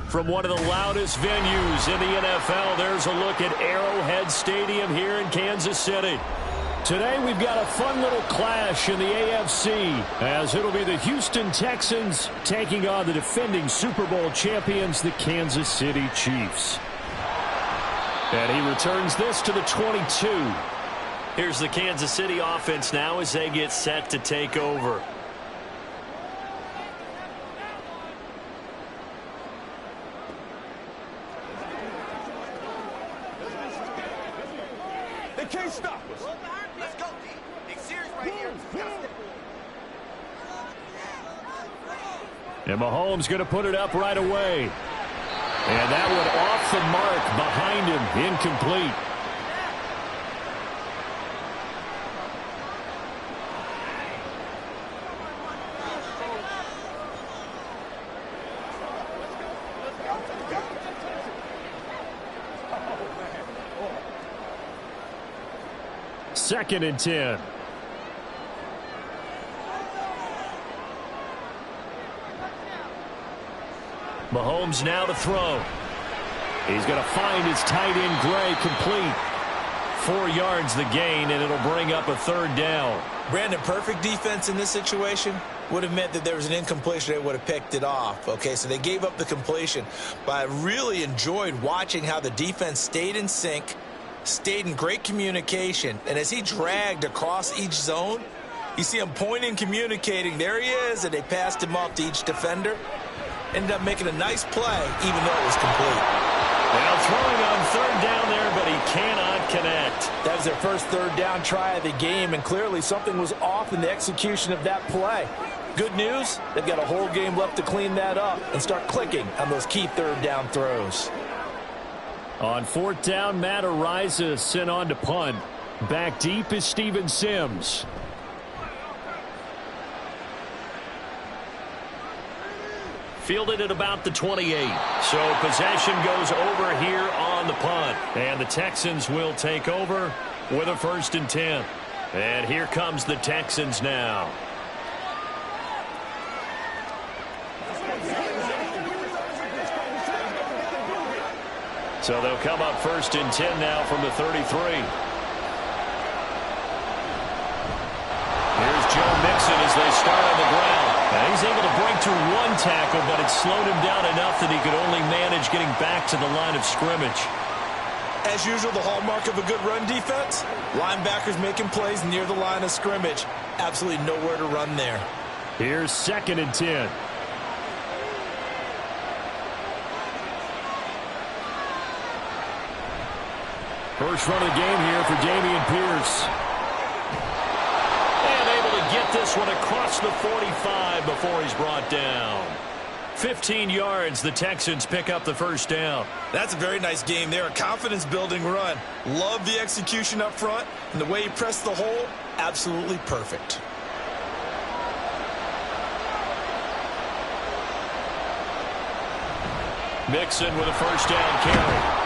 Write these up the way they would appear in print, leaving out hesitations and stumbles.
From one of the loudest venues in the NFL, there's a look at Arrowhead Stadium here in Kansas City. Today we've got a fun little clash in the AFC, as it'll be the Houston Texans taking on the defending Super Bowl champions, the Kansas City Chiefs. And he returns this to the 22. Here's the Kansas City offense now as they get set to take over. They can't stop us. Let's go, D. Big series right here. And Mahomes going to put it up right away. And that one off the mark behind him, incomplete. Second and 10. Mahomes now to throw. He's going to find his tight end Gray complete. 4 yards the gain, and it'll bring up a third down. Brandon, perfect defense in this situation would have meant that there was an incompletion. They would have picked it off. Okay, so they gave up the completion. But I really enjoyed watching how the defense stayed in sync, stayed in great communication, and as he dragged across each zone, you see him pointing, communicating. There he is, and they passed him off to each defender. Ended up making a nice play, even though it was complete. Now throwing on third down there, but he cannot connect. That was their first third down try of the game, and clearly something was off in the execution of that play. Good news, they've got a whole game left to clean that up and start clicking on those key third down throws. On fourth down, Matt Ariza sent on to punt. Back deep is Steven Sims. Fielded at about the 28. So possession goes over here on the punt. And the Texans will take over with a 1st and 10. And here comes the Texans now. So they'll come up 1st and 10 now from the 33. Here's Joe Mixon as they start on the ground. And he's able to break to 1 tackle, but it slowed him down enough that he could only manage getting back to the line of scrimmage. As usual, the hallmark of a good run defense, linebackers making plays near the line of scrimmage. Absolutely nowhere to run there. Here's 2nd and 10. First run of the game here for Dameon Pierce. And able to get this one across the 45 before he's brought down. 15 yards, the Texans pick up the 1st down. That's a very nice game there, a confidence-building run. Love the execution up front, and the way he pressed the hole, absolutely perfect. Mixon with a 1st down carry.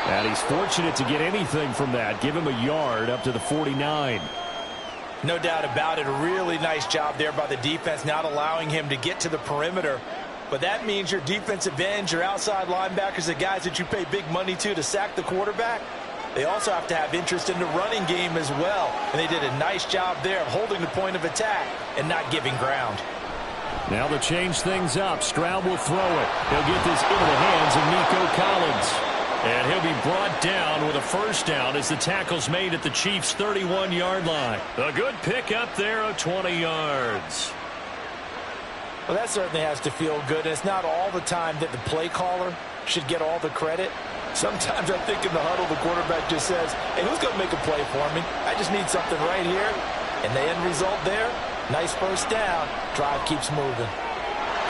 And he's fortunate to get anything from that. Give him a yard up to the 49. No doubt about it. A really nice job there by the defense, not allowing him to get to the perimeter. But that means your defensive ends, your outside linebackers, the guys that you pay big money to sack the quarterback, they also have to have interest in the running game as well. And they did a nice job there of holding the point of attack and not giving ground. Now to change things up, Stroud will throw it. He'll get this into the hands of Nico Collins. And he'll be brought down with a 1st down as the tackle's made at the Chiefs' 31-yard line. A good pickup there of 20 yards. Well, that certainly has to feel good. And it's not all the time that the play caller should get all the credit. Sometimes I think in the huddle, the quarterback just says, hey, who's going to make a play for me? I just need something right here. And the end result there, nice 1st down. Drive keeps moving.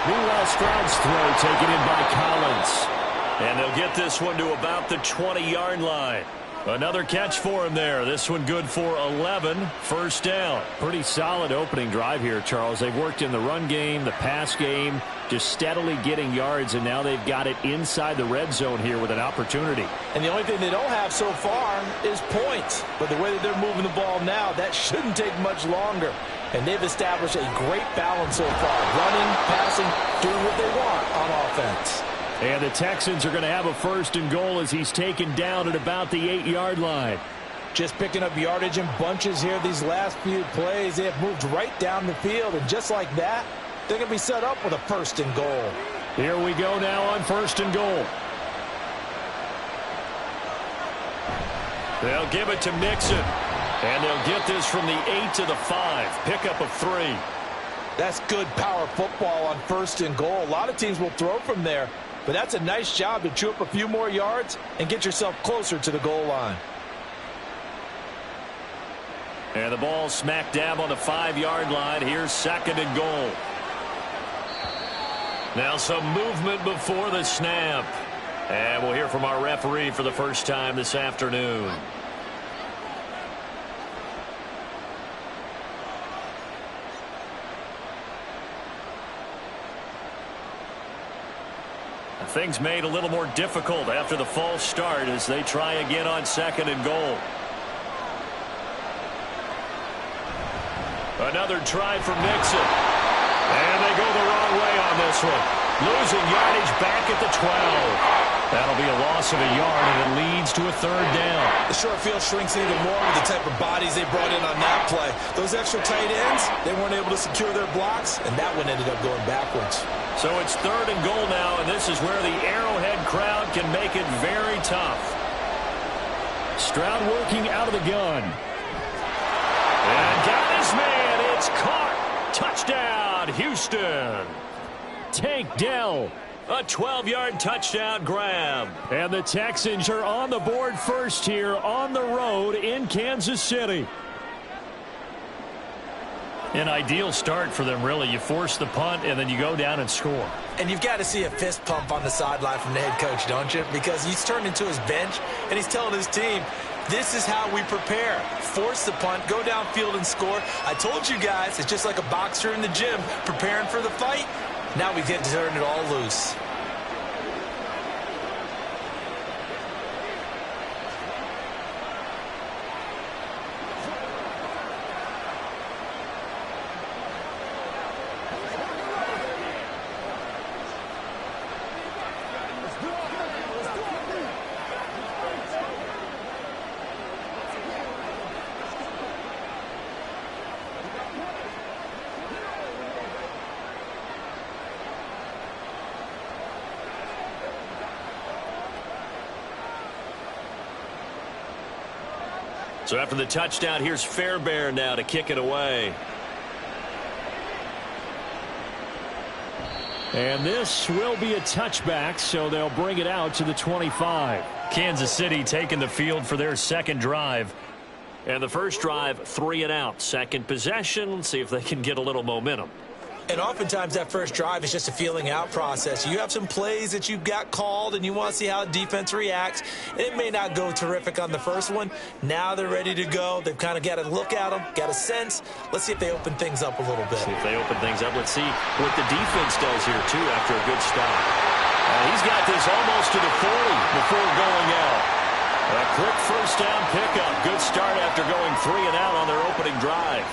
Meanwhile, Stroud's throw taken in by Collins. And they'll get this one to about the 20-yard line. Another catch for him there. This one good for 11. 1st down. Pretty solid opening drive here, Charles. They've worked in the run game, the pass game, just steadily getting yards, and now they've got it inside the red zone here with an opportunity. And the only thing they don't have so far is points. But the way that they're moving the ball now, that shouldn't take much longer. And they've established a great balance so far. Running, passing, doing what they want on offense. And the Texans are going to have a 1st and goal as he's taken down at about the 8-yard line. Just picking up yardage in bunches here these last few plays. They have moved right down the field, and just like that, they're going to be set up with a 1st and goal. Here we go now on 1st and goal. They'll give it to Mixon. And they'll get this from the 8 to the 5. Pickup of 3. That's good power football on 1st and goal. A lot of teams will throw from there, but that's a nice job to chew up a few more yards and get yourself closer to the goal line. And the ball smack dab on the 5-yard line. Here's 2nd and goal. Now some movement before the snap. And we'll hear from our referee for the first time this afternoon. Things made a little more difficult after the false start as they try again on 2nd and goal. Another try for Mixon. And they go the wrong way on this one. Losing yardage back at the 12. That'll be a loss of a yard, and it leads to a 3rd down. The short field shrinks even more with the type of bodies they brought in on that play. Those extra tight ends, they weren't able to secure their blocks, and that one ended up going backwards. So it's 3rd and goal now, and this is where the Arrowhead crowd can make it very tough. Stroud working out of the gun. And got his man. It's caught. Touchdown, Houston. Tank Dell. A 12-yard touchdown grab. And the Texans are on the board first here on the road in Kansas City. An ideal start for them, really. You force the punt, and then you go down and score. And you've got to see a fist pump on the sideline from the head coach, don't you? Because he's turned into his bench, and he's telling his team, this is how we prepare. Force the punt, go downfield and score. I told you guys, it's just like a boxer in the gym preparing for the fight. Now we get to turn it all loose. So after the touchdown, here's Fairbairn now to kick it away. And this will be a touchback, so they'll bring it out to the 25. Kansas City taking the field for their 2nd drive. And the first drive, 3 and out. 2nd possession, let's see if they can get a little momentum. And oftentimes that first drive is just a feeling out process. You have some plays that you've got called and you want to see how the defense reacts. It may not go terrific on the first one. Now they're ready to go. They've kind of got a look at them, got a sense. Let's see if they open things up a little bit. See if they open things up. Let's see what the defense does here, too, after a good stop. He's got this almost to the 40 before going out. A quick first down pickup. Good start after going 3 and out on their opening drive.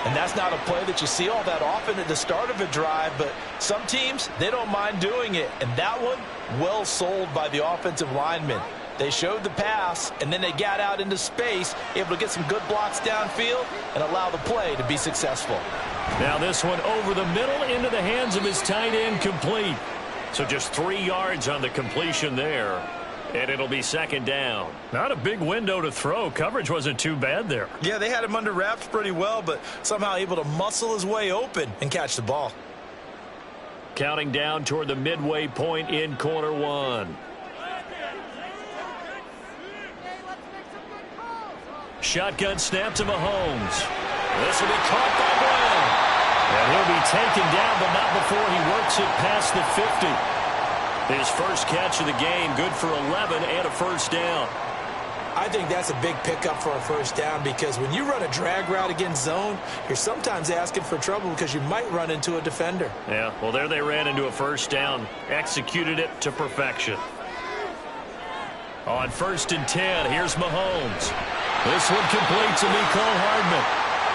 And that's not a play that you see all that often at the start of a drive, but some teams, they don't mind doing it. And that one, well sold by the offensive linemen. They showed the pass, and then they got out into space, able to get some good blocks downfield and allow the play to be successful. Now this one over the middle into the hands of his tight end, complete. So just 3 yards on the completion there. And it'll be 2nd down. Not a big window to throw. Coverage wasn't too bad there. Yeah, they had him under wraps pretty well, but somehow able to muscle his way open and catch the ball. Counting down toward the midway point in quarter 1. Shotgun snap to Mahomes. This will be caught by Brown. And he'll be taken down, but not before he works it past the 50. His first catch of the game, good for 11 and a first down. I think that's a big pickup for a first down because when you run a drag route against zone, you're sometimes asking for trouble because you might run into a defender. Yeah, well, there they ran into a first down, executed it to perfection. On 1st and 10, here's Mahomes. This one complete to Mecole Hardman.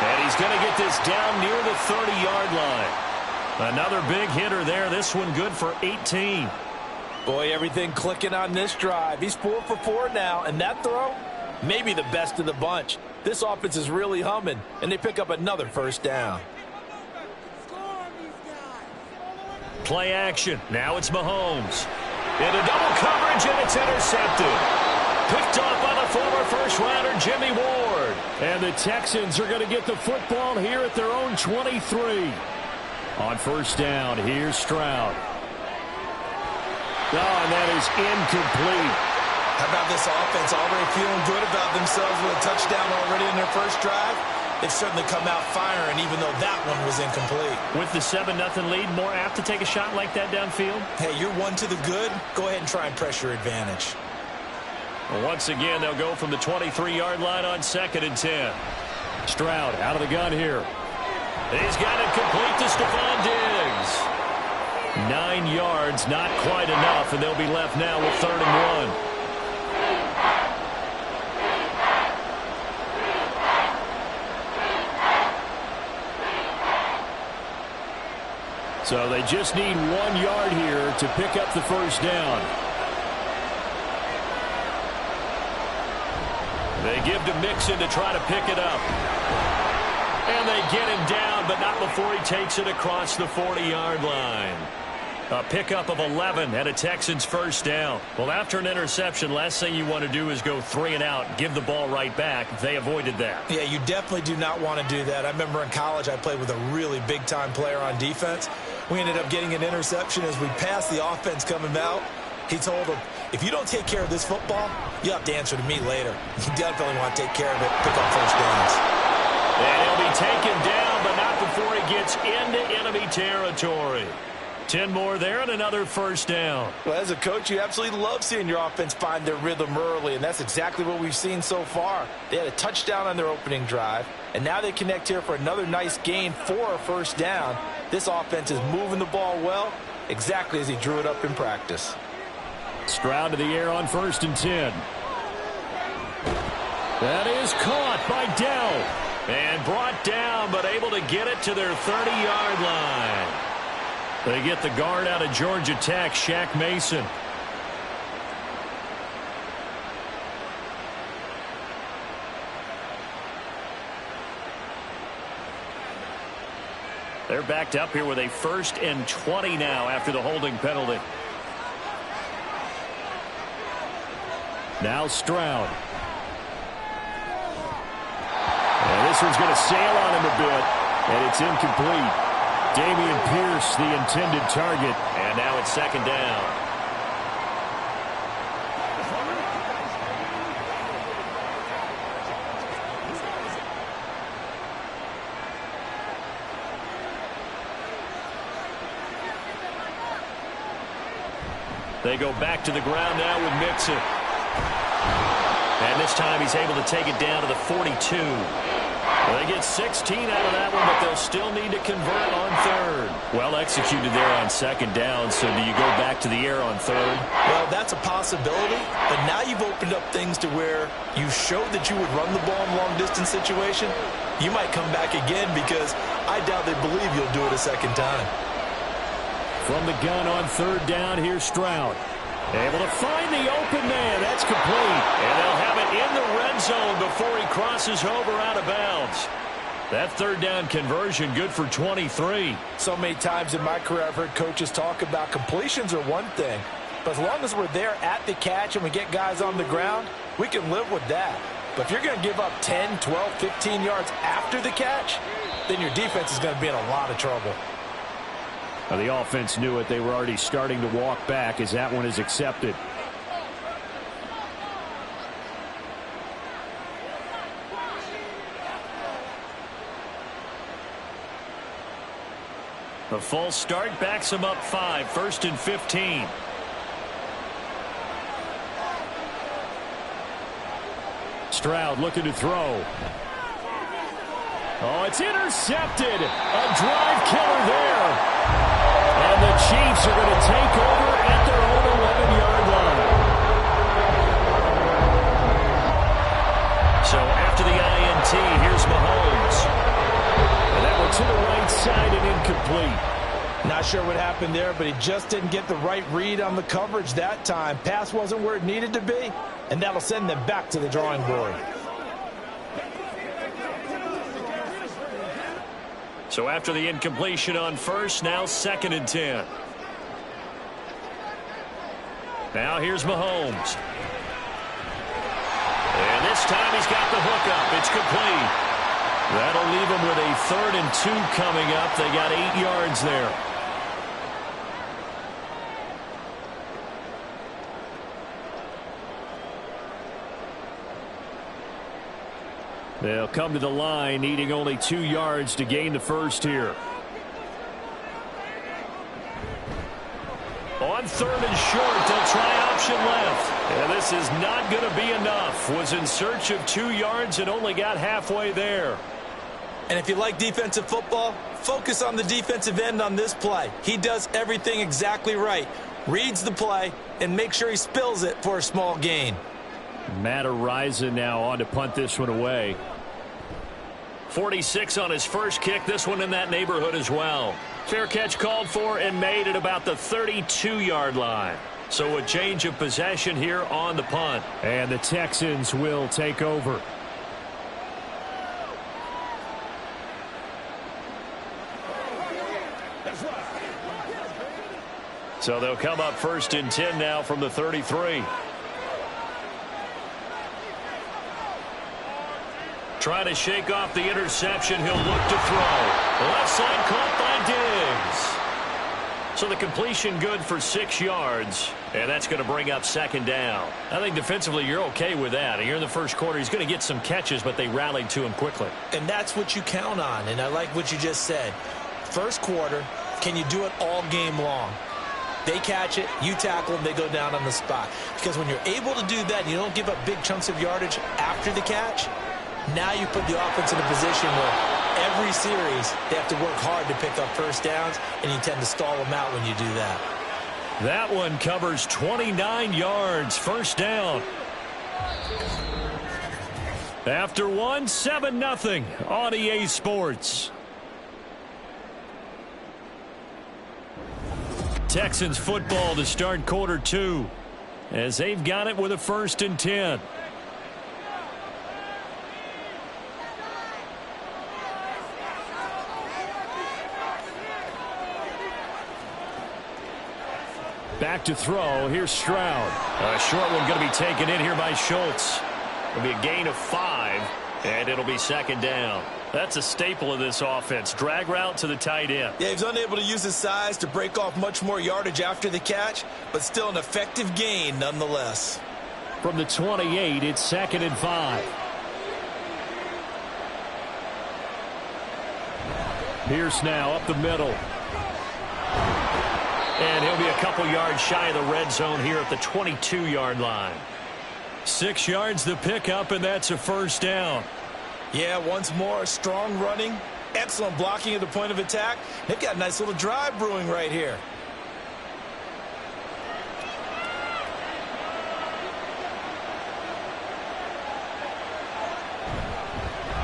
And he's going to get this down near the 30-yard line. Another big hitter there. This one good for 18. Boy, everything clicking on this drive. He's 4 for 4 now, and that throw, maybe the best of the bunch. This offense is really humming, and they pick up another first down. Play action. Now it's Mahomes. Into double coverage, and it's intercepted. Picked off by the former first-rounder, Jimmy Ward. And the Texans are going to get the football here at their own 23. On first down, here's Stroud. Oh, and that is incomplete. How about this offense already feeling good about themselves with a touchdown already in their first drive? They've certainly come out firing, even though that one was incomplete. With the 7-0 lead, more apt to take a shot like that downfield? Hey, you're one to the good. Go ahead and try and press your advantage. Well, once again, they'll go from the 23-yard line on 2nd and 10. Stroud out of the gun here. He's got it complete to Stephon Diggs. 9 yards, not quite enough, and they'll be left now with 3rd and 1. So they just need 1 yard here to pick up the first down. They give to Mixon to try to pick it up. And they get him down, but not before he takes it across the 40-yard line. A pickup of 11 and a Texans first down. Well, after an interception, last thing you want to do is go 3 and out, give the ball right back. They avoided that. Yeah, you definitely do not want to do that. I remember in college I played with a really big-time player on defense. We ended up getting an interception as we passed the offense coming out. He told him, if you don't take care of this football, you have to answer to me later. You definitely want to take care of it, pick up first downs. And he'll be taken down, but not before he gets into enemy territory. 10 more there and another first down. Well, as a coach, you absolutely love seeing your offense find their rhythm early, and that's exactly what we've seen so far. They had a touchdown on their opening drive, and now they connect here for another nice gain for a first down. This offense is moving the ball well, exactly as he drew it up in practice. Stroud to the air on 1st and 10. That is caught by Dell. And brought down, but able to get it to their 30-yard line. They get the guard out of Georgia Tech, Shaq Mason. They're backed up here with a 1st and 20 now after the holding penalty. Now Stroud. And this one's going to sail on him a bit, and it's incomplete. Dameon Pierce, the intended target, and now it's 2nd down. They go back to the ground now with Mixon. And this time he's able to take it down to the 42. Well, they get 16 out of that one, but they'll still need to convert on 3rd. Well executed there on 2nd down, so do you go back to the air on 3rd? Well, that's a possibility, but now you've opened up things to where you showed that you would run the ball in long-distance situation. You might come back again because I doubt they believe you'll do it a 2nd time. From the gun on 3rd down, here's Stroud. Able to find the open man. That's complete. And they'll have it in the red zone before he crosses over out of bounds. That 3rd down conversion good for 23. So many times in my career I've heard coaches talk about completions are one thing. But as long as we're there at the catch and we get guys on the ground, we can live with that. But if you're going to give up 10, 12, 15 yards after the catch, then your defense is going to be in a lot of trouble. Now, the offense knew it. They were already starting to walk back as that one is accepted. The false start backs them up 5, 1st and 15. Stroud looking to throw. Oh, it's intercepted. A drive killer there. And the Chiefs are going to take over at their own 11-yard line. So after the INT, here's Mahomes. And that one to the right side and incomplete. Not sure what happened there, but he just didn't get the right read on the coverage that time. Pass wasn't where it needed to be, and that'll send them back to the drawing board. So after the incompletion on first, now 2nd and 10. Now here's Mahomes. And this time he's got the hook up. It's complete. That'll leave him with a 3rd and 2 coming up. They got 8 yards there. They'll come to the line, needing only 2 yards to gain the first here. On 3rd and short, they'll try option left. And this is not going to be enough. Was in search of 2 yards and only got halfway there. And if you like defensive football, focus on the defensive end on this play. He does everything exactly right. Reads the play and make sure he spills it for a small gain. Matt Araiza now on to punt this one away. 46 on his first kick. This one in that neighborhood as well. Fair catch called for and made at about the 32-yard line. So a change of possession here on the punt. And the Texans will take over. So they'll come up 1st and 10 now from the 33. Trying to shake off the interception. He'll look to throw. Left side caught by Diggs. So the completion good for 6 yards. And that's going to bring up 2nd down. I think defensively you're okay with that. Here in the first quarter, he's going to get some catches, but they rallied to him quickly. And that's what you count on. And I like what you just said. First quarter, can you do it all game long? They catch it, you tackle them, they go down on the spot. Because when you're able to do that and you don't give up big chunks of yardage after the catch, now you put the offense in a position where every series they have to work hard to pick up first downs, and you tend to stall them out when you do that. That one covers 29 yards, 1st down. After one, 7-0 on EA Sports. Texans football to start quarter 2 as they've got it with a 1st and 10. Back to throw. Here's Stroud. A short one going to be taken in here by Schultz. It'll be a gain of 5, and it'll be 2nd down. That's a staple of this offense. Drag route to the tight end. Yeah, he's unable to use his size to break off much more yardage after the catch, but still an effective gain nonetheless. From the 28, it's 2nd and 5. Pierce now up the middle. And he'll be a couple yards shy of the red zone here at the 22-yard line. 6 yards the pickup, and that's a 1st down. Yeah, once more, strong running, excellent blocking at the point of attack. They've got a nice little drive brewing right here.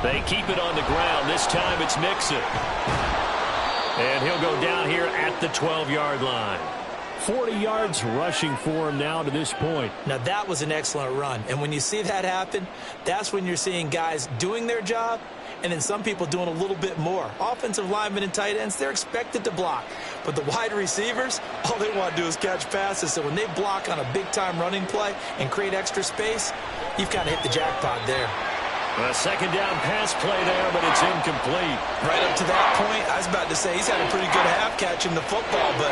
They keep it on the ground. This time it's Mixon. And he'll go down here at the 12-yard line. 40 yards rushing for him now to this point. Now, that was an excellent run. And when you see that happen, that's when you're seeing guys doing their job and then some people doing a little bit more. Offensive linemen and tight ends, they're expected to block. But the wide receivers, all they want to do is catch passes. So when they block on a big-time running play and create extra space, you've kind of hit the jackpot there. A 2nd down pass play there, but it's incomplete. Right up to that point, I was about to say he's had a pretty good half catching the football, but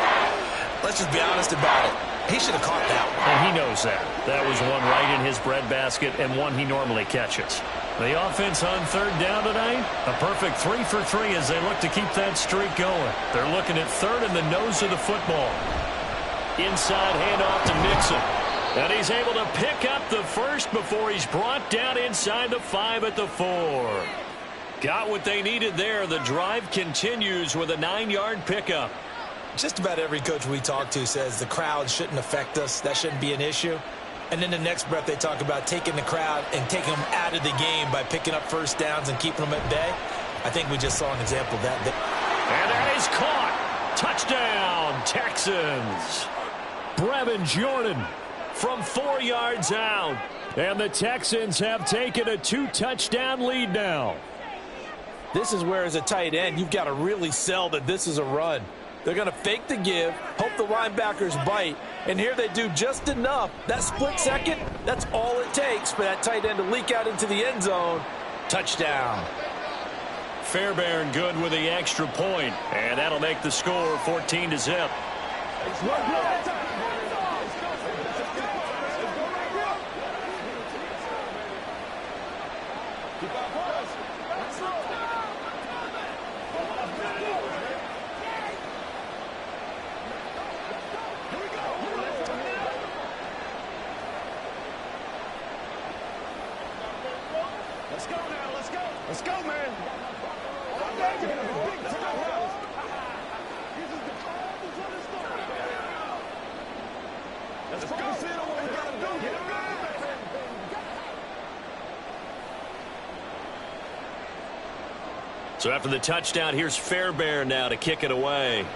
let's just be honest about it. He should have caught that one. And he knows that. That was one right in his breadbasket and one he normally catches. The offense on 3rd down tonight, a perfect 3 for 3 as they look to keep that streak going. They're looking at 3rd in the nose of the football. Inside handoff to Mixon. And he's able to pick up the first before he's brought down inside the 5 at the 4. Got what they needed there. The drive continues with a 9-yard pickup. Just about every coach we talk to says the crowd shouldn't affect us. That shouldn't be an issue. And then the next breath they talk about taking the crowd and taking them out of the game by picking up first downs and keeping them at bay. I think we just saw an example of that. And that is caught. Touchdown, Texans. Brevin Jordan from 4 yards out. And the Texans have taken a 2-touchdown lead now. This is where, as a tight end, you've got to really sell that this is a run. They're going to fake the give, hope the linebackers bite, and here they do just enough. That split second, that's all it takes for that tight end to leak out into the end zone. Touchdown. Fairbairn good with the extra point, and that'll make the score 14-0. Let's go now. Let's go. Let's go, man. Let's focus in on what we got to do here. So after the touchdown, here's Fairbairn now to kick it away.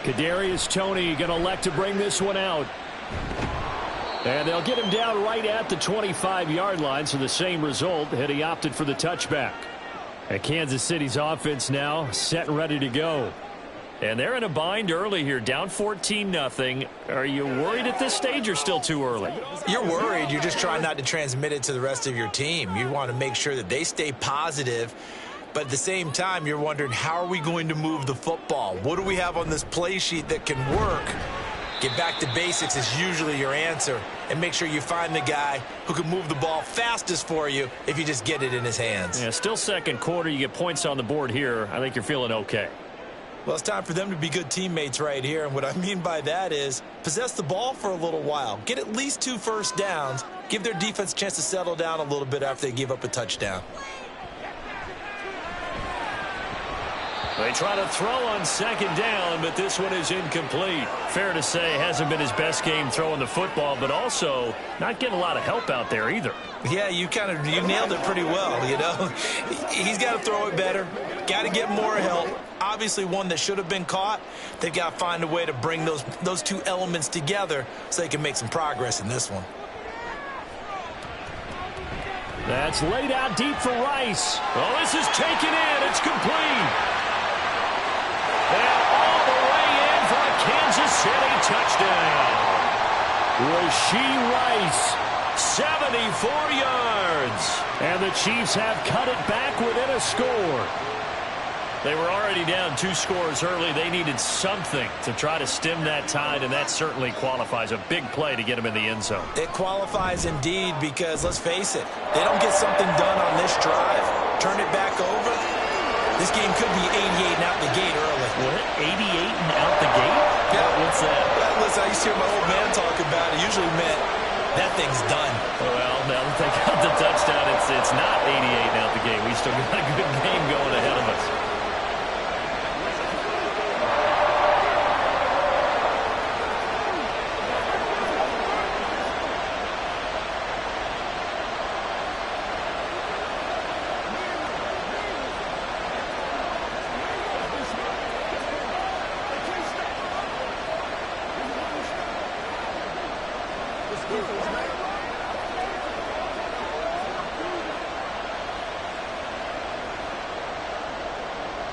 Kadarius Toney going to elect to bring this one out. And they'll get him down right at the 25-yard line, so the same result, had he opted for the touchback. And Kansas City's offense now set and ready to go. And they're in a bind early here, down 14-0. Are you worried at this stage or still too early? You're worried. You're just trying not to transmit it to the rest of your team. You want to make sure that they stay positive. But at the same time, you're wondering, how are we going to move the football? What do we have on this play sheet that can work? Get back to basics is usually your answer. And make sure you find the guy who can move the ball fastest for you if you just get it in his hands. Yeah, still second quarter. You get points on the board here. I think you're feeling okay. Well, it's time for them to be good teammates right here. And what I mean by that is possess the ball for a little while. Get at least 2 first downs. Give their defense a chance to settle down a little bit after they give up a touchdown. They try to throw on second down, but this one is incomplete. Fair to say, hasn't been his best game throwing the football, but also not getting a lot of help out there either. Yeah, you nailed it pretty well, you know. He's got to throw it better. Got to get more help. Obviously one that should have been caught. They've got to find a way to bring those two elements together so they can make some progress in this one. That's laid out deep for Rice. Oh, this is taken in. It's complete. And all the way in for a Kansas City touchdown. Rashee Rice, 74 yards. And the Chiefs have cut it back within a score. They were already down 2 scores early. They needed something to try to stem that tide, and that certainly qualifies. A big play to get him in the end zone. It qualifies indeed because, let's face it, they don't get something done on this drive, turn it back over, this game could be 88 and out the gate early. What? 88 and out the gate? Yeah. What's that? Well, listen, I used to hear my old man talk about it. Usually meant that thing's done. Well, now that they got the touchdown, it's not 88 and out the gate. We still got a good game going ahead of us.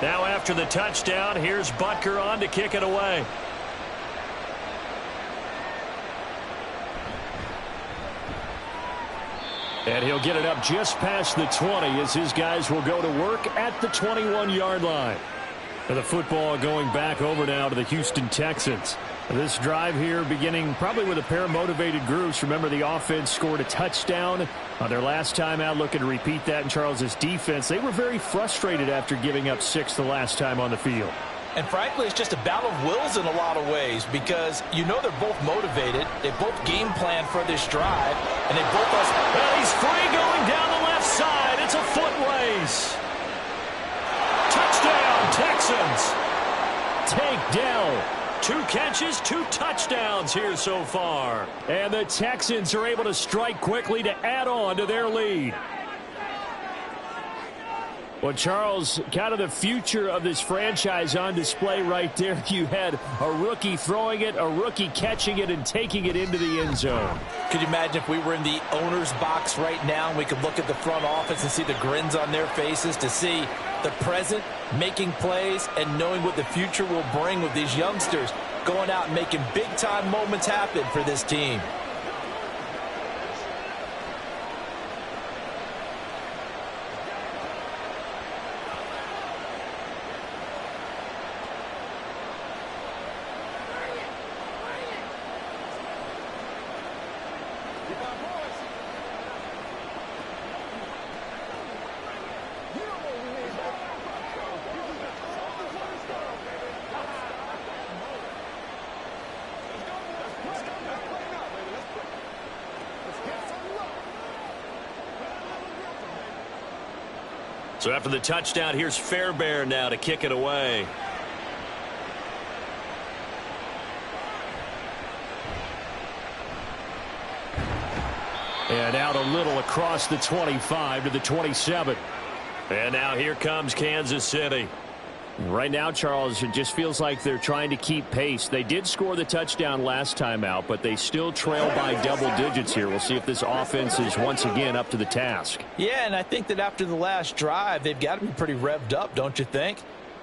Now after the touchdown, here's Butker on to kick it away. And he'll get it up just past the 20 as his guys will go to work at the 21-yard line. And the football going back over now to the Houston Texans. This drive here beginning probably with a pair of motivated groups. Remember, the offense scored a touchdown on their last time out, looking to repeat that in Charles's defense. They were very frustrated after giving up 6 the last time on the field. And frankly, it's just a battle of wills in a lot of ways because you know they're both motivated. They both game plan for this drive, and they both are. Well, he's free going down the left side. It's a foot race. Touchdown, Texans. Tank Dell. 2 catches, 2 touchdowns here so far. And the Texans are able to strike quickly to add on to their lead. Well, Charles, kind of the future of this franchise on display right there. You had a rookie throwing it, a rookie catching it, and taking it into the end zone. Could you imagine if we were in the owner's box right now and we could look at the front office and see the grins on their faces, to see the present making plays and knowing what the future will bring with these youngsters going out and making big-time moments happen for this team. So after the touchdown, here's Fairbairn now to kick it away. And out a little across the 25 to the 27. And now here comes Kansas City. Right now, Charles, it just feels like they're trying to keep pace. They did score the touchdown last time out, but they still trail by double digits here. We'll see if this offense is once again up to the task. Yeah, and I think that after the last drive, they've got to be pretty revved up, don't you think?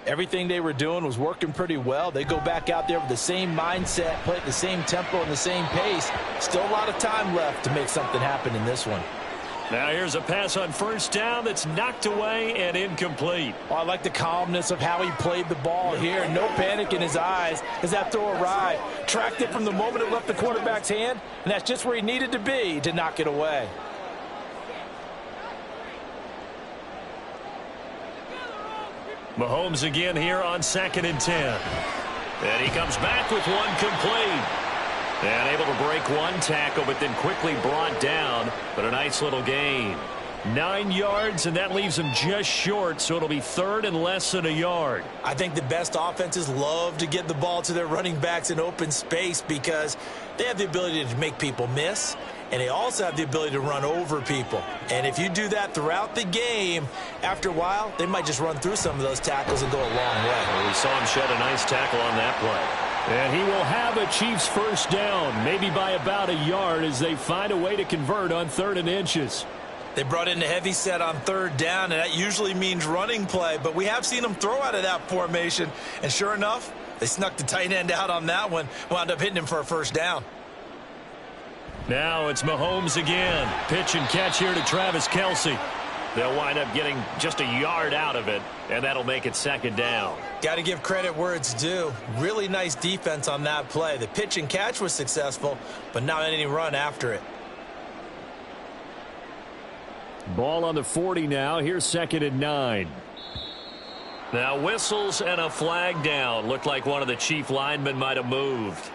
Everything they were doing was working pretty well. They go back out there with the same mindset, play at the same tempo and the same pace. Still a lot of time left to make something happen in this one. Now here's a pass on first down that's knocked away and incomplete. Oh, I like the calmness of how he played the ball here. No panic in his eyes as that throw arrived. Tracked it from the moment it left the quarterback's hand, and that's just where he needed to be to knock it away. Mahomes again here on 2nd and 10. And he comes back with one complete. And able to break one tackle, but then quickly brought down. But a nice little gain. 9 yards, and that leaves him just short, so it'll be 3rd and less than a yard. I think the best offenses love to get the ball to their running backs in open space because they have the ability to make people miss, and they also have the ability to run over people. And if you do that throughout the game, after a while, they might just run through some of those tackles and go a long way. Well, we saw him shed a nice tackle on that play. And he will have a Chiefs first down, maybe by about a yard as they find a way to convert on 3rd and inches. They brought in the heavy set on 3rd down, and that usually means running play, but we have seen them throw out of that formation, and sure enough, they snuck the tight end out on that one, wound up hitting him for a first down. Now it's Mahomes again. Pitch and catch here to Travis Kelce. They'll wind up getting just a yard out of it, and that'll make it 2nd down. Got to give credit where it's due. Really nice defense on that play. The pitch and catch was successful, but not any run after it. Ball on the 40 now. Here's 2nd and 9. Now whistles and a flag down. Looked like one of the Chief linemen might have moved.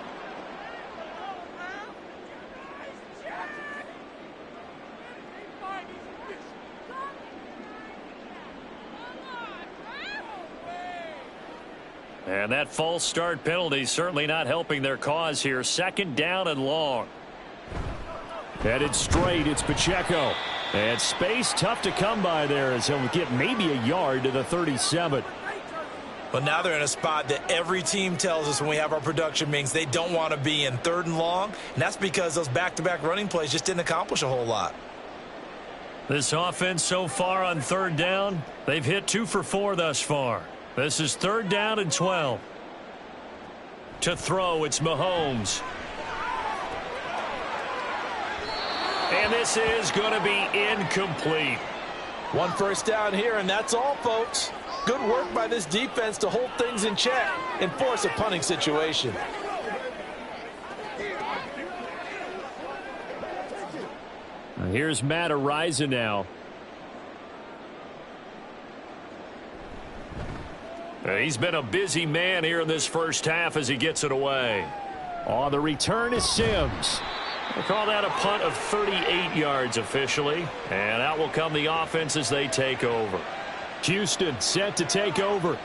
And that false start penalty certainly not helping their cause here. 2nd down and long. Headed straight, it's Pacheco. And space tough to come by there as he'll get maybe a yard to the 37. Well, now they're in a spot that every team tells us when we have our production meetings they don't want to be in 3rd and long. And that's because those back-to-back running plays just didn't accomplish a whole lot. This offense so far on 3rd down, they've hit 2 for 4 thus far. This is 3rd down and 12. To throw, it's Mahomes. And this is going to be incomplete. One first down here, and that's all, folks. Good work by this defense to hold things in check and force a punting situation. Here's Matt Ariza now. He's been a busy man here in this first half as he gets it away. On the return is Sims. We'll call that a punt of 38 yards officially. And out will come the offense as they take over. Houston set to take over.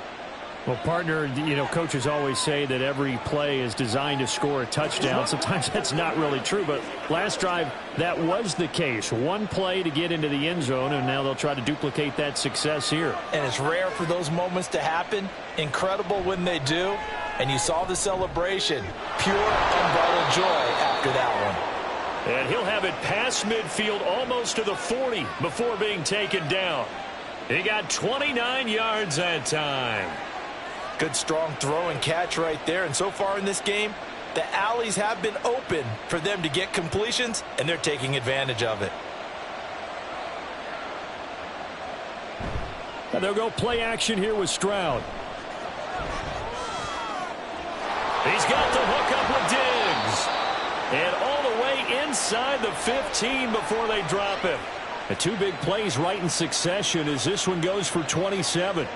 Well, partner, coaches always say that every play is designed to score a touchdown. Sometimes that's not really true, but last drive, that was the case. One play to get into the end zone, and now they'll try to duplicate that success here. And it's rare for those moments to happen. Incredible when they do. And you saw the celebration. Pure, unbridled joy after that one. And he'll have it past midfield almost to the 40 before being taken down. He got 29 yards that time. Good, strong throw and catch right there. And so far in this game, the alleys have been open for them to get completions, and they're taking advantage of it. And they'll go play action here with Stroud. He's got the hook up with Diggs. And all the way inside the 15 before they drop him. The two big plays right in succession as this one goes for 27.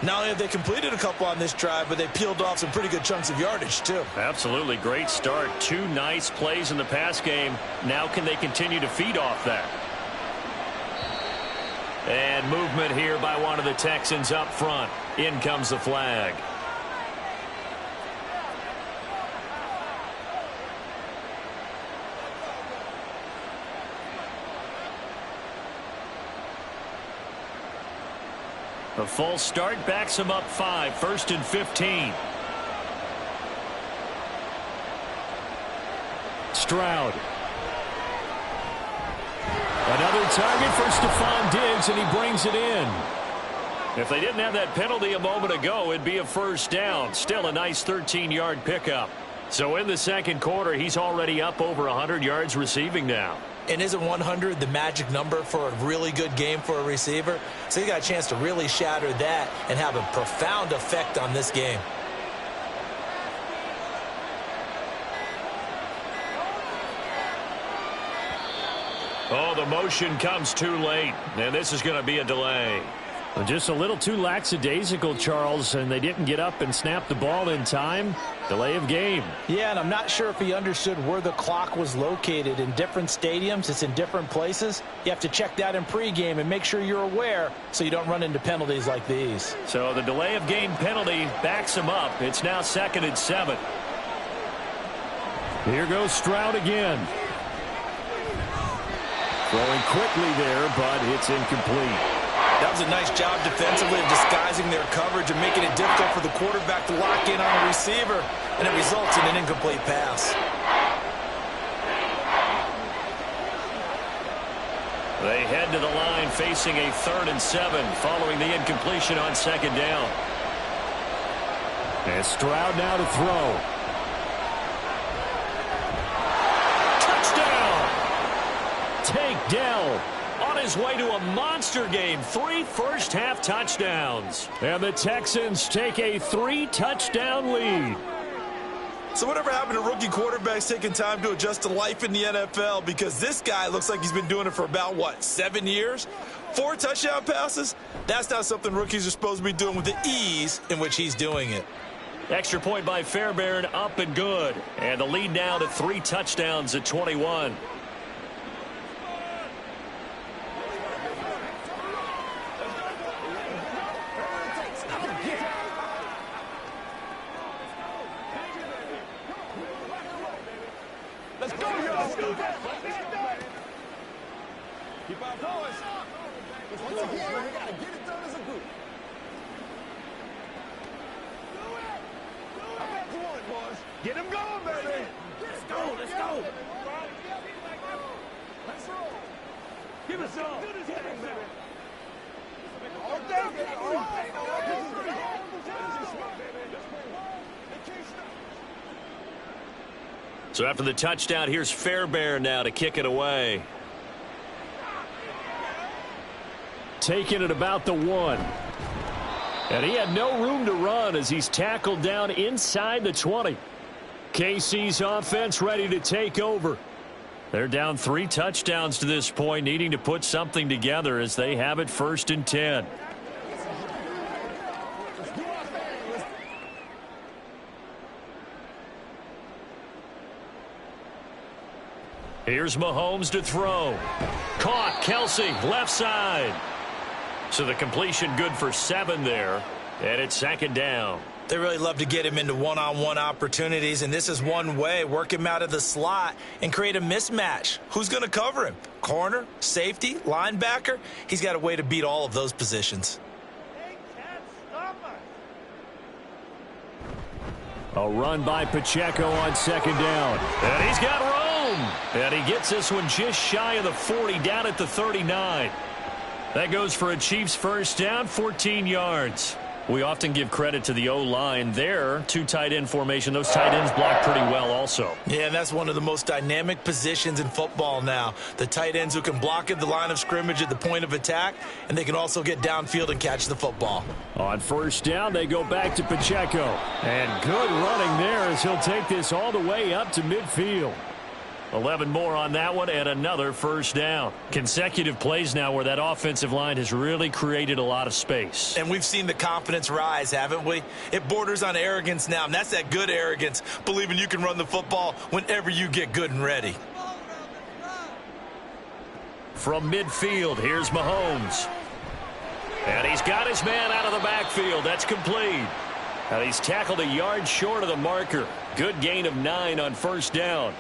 Not only have they completed a couple on this drive, but they peeled off some pretty good chunks of yardage, too. Absolutely. Great start. Two nice plays in the pass game. Now can they continue to feed off that? And movement here by one of the Texans up front. In comes the flag. A false start backs him up 5. 1st and 15. Stroud. Another target for Stephon Diggs, and he brings it in. If they didn't have that penalty a moment ago, it'd be a first down. Still a nice 13-yard pickup. So in the second quarter, he's already up over 100 yards receiving now. And isn't 100 the magic number for a really good game for a receiver? So he got a chance to really shatter that and have a profound effect on this game. Oh, the motion comes too late, and this is going to be a delay. Just a little too lackadaisical, Charles, and they didn't get up and snap the ball in time. Delay of game. Yeah, and I'm not sure if he understood where the clock was located. In different stadiums, it's in different places. You have to check that in pregame and make sure you're aware so you don't run into penalties like these. So the delay of game penalty backs him up. It's now 2nd and 7. Here goes Stroud again. Throwing quickly there, but it's incomplete. That was a nice job defensively of disguising their coverage and making it difficult for the quarterback to lock in on a receiver, and it results in an incomplete pass. They head to the line facing a 3rd and 7 following the incompletion on 2nd down. And Stroud now to throw. Touchdown! Tank Dell on his way to a monster game. 3 first-half touchdowns. And the Texans take a 3-touchdown lead. So whatever happened to rookie quarterbacks taking time to adjust to life in the NFL? Because this guy looks like he's been doing it for about, 7 years? 4 touchdown passes? That's not something rookies are supposed to be doing with the ease in which he's doing it. Extra point by Fairbairn, up and good. And the lead now to 3 touchdowns at 21. Let's go, y'all. Keep on going. Once again, we got to get it done as a group. I bet you want it, boys. Get him going, baby. Let's go, let's go. Let's roll. Give us all. Get him, baby. All day, baby. All right. So after the touchdown, here's Fairbairn now to kick it away. Taking it about the 1. And he had no room to run as he's tackled down inside the 20. KC's offense ready to take over. They're down 3 touchdowns to this point, needing to put something together as they have it 1st and 10. Here's Mahomes to throw. Caught. Kelsey, left side. So the completion good for 7 there. And it's second down. They really love to get him into one-on-one opportunities, and this is one way. Work him out of the slot and create a mismatch. Who's going to cover him? Corner, safety, linebacker? He's got a way to beat all of those positions. A run by Pacheco on second down. And he's got room. And he gets this one just shy of the 40, down at the 39. That goes for a Chiefs first down, 14 yards. We often give credit to the O-line there. Two tight end formation. Those tight ends block pretty well also. Yeah, and that's one of the most dynamic positions in football now. The tight ends who can block at the line of scrimmage at the point of attack, and they can also get downfield and catch the football. On first down, they go back to Pacheco. And good running there as he'll take this all the way up to midfield. 11 more on that one and another first down. Consecutive plays now where that offensive line has really created a lot of space. And we've seen the confidence rise, haven't we? It borders on arrogance now, and that's that good arrogance, believing you can run the football whenever you get good and ready. From midfield, here's Mahomes. And he's got his man out of the backfield. That's complete. And he's tackled a yard short of the marker. Good gain of 9 on first down.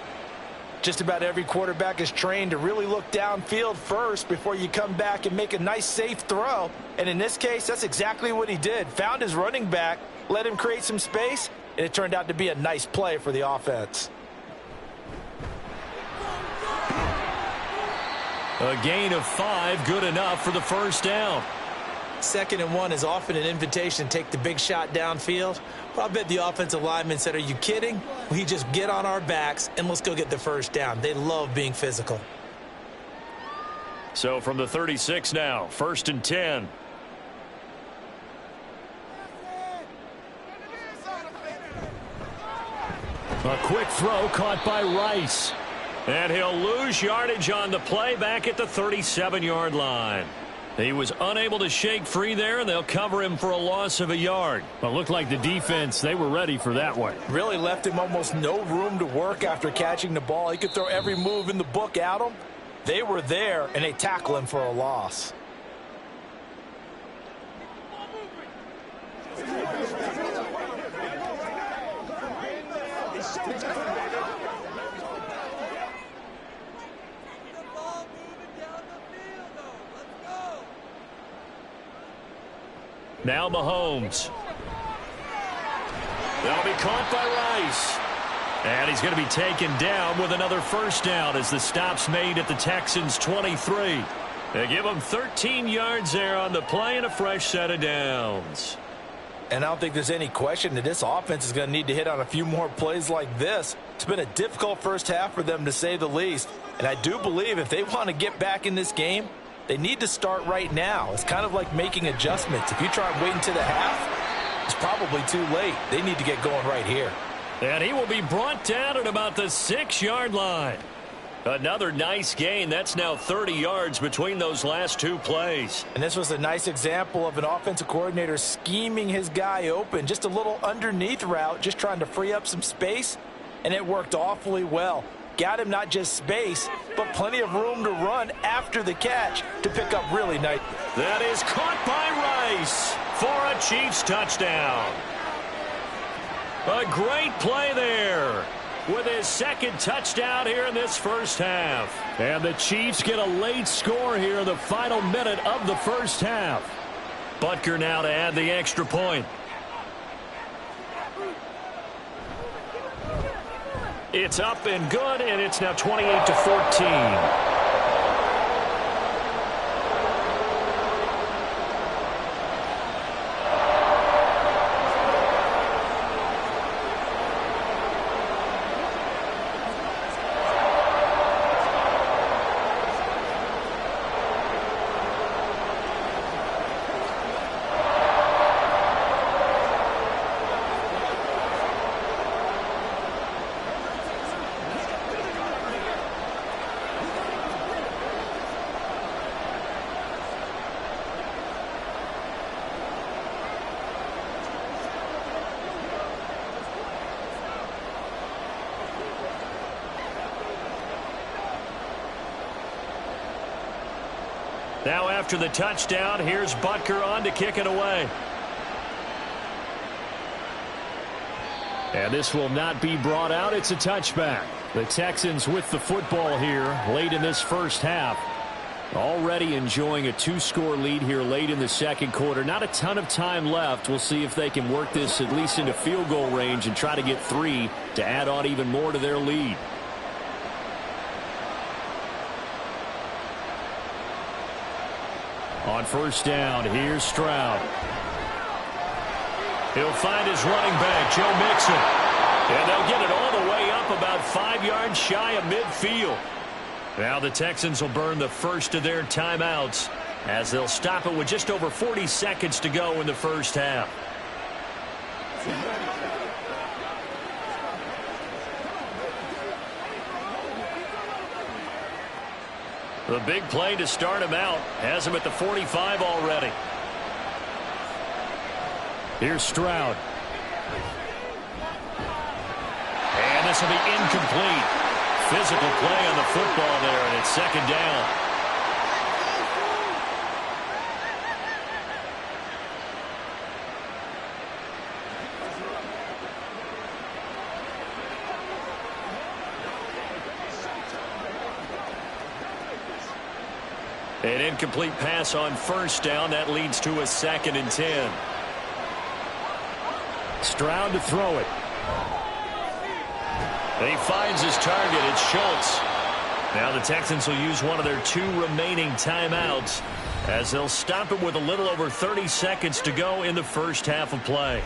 Just about every quarterback is trained to really look downfield first before you come back and make a nice, safe throw. And in this case, that's exactly what he did. Found his running back, let him create some space, and it turned out to be a nice play for the offense. A gain of 5, good enough for the first down. 2nd and 1 is often an invitation to take the big shot downfield. Well, I bet the offensive lineman said, "Are you kidding? We just get on our backs and let's go get the first down." They love being physical. So from the 36 now, 1st and 10. A quick throw caught by Rice. And he'll lose yardage on the play back at the 37-yard line. He was unable to shake free there, and they'll cover him for a loss of a yard. Well, it looked like the defense, they were ready for that one. Really left him almost no room to work after catching the ball. He could throw every move in the book at him. They were there, and they tackle him for a loss. Now Mahomes. That'll be caught by Rice. And he's going to be taken down with another first down as the stop's made at the Texans' 23. They give him 13 yards there on the play and a fresh set of downs. And I don't think there's any question that this offense is going to need to hit on a few more plays like this. It's been a difficult first half for them, to say the least. And I do believe if they want to get back in this game, they need to start right now. It's kind of like making adjustments. If you try and wait until the half, it's probably too late. They need to get going right here. And he will be brought down at about the 6-yard line. Another nice gain. That's now 30 yards between those last two plays. And this was a nice example of an offensive coordinator scheming his guy open. Just a little underneath route, just trying to free up some space, and it worked awfully well. Got him not just space, but plenty of room to run after the catch to pick up really nice. That is caught by Rice for a Chiefs touchdown. A great play there with his second touchdown here in this first half. And the Chiefs get a late score here in the final minute of the first half. Butker now to add the extra point. It's up and good, and it's now 28-14. Now after the touchdown, here's Butker on to kick it away. And this will not be brought out. It's a touchback. The Texans with the football here late in this first half. Already enjoying a 2-score lead here late in the second quarter. Not a ton of time left. We'll see if they can work this at least into field goal range and try to get 3 to add on even more to their lead. On first down, here's Stroud. He'll find his running back, Joe Mixon. And they'll get it all the way up about 5 yards shy of midfield. Now the Texans will burn the first of their timeouts as they'll stop it with just over 40 seconds to go in the first half. The big play to start him out has him at the 45 already. Here's Stroud. And this will be incomplete. Physical play on the football there, and it's second down. An incomplete pass on first down. That leads to a 2nd and 10. Stroud to throw it. And he finds his target. It's Schultz. Now the Texans will use one of their 2 remaining timeouts as they'll stop it with a little over 30 seconds to go in the first half of play.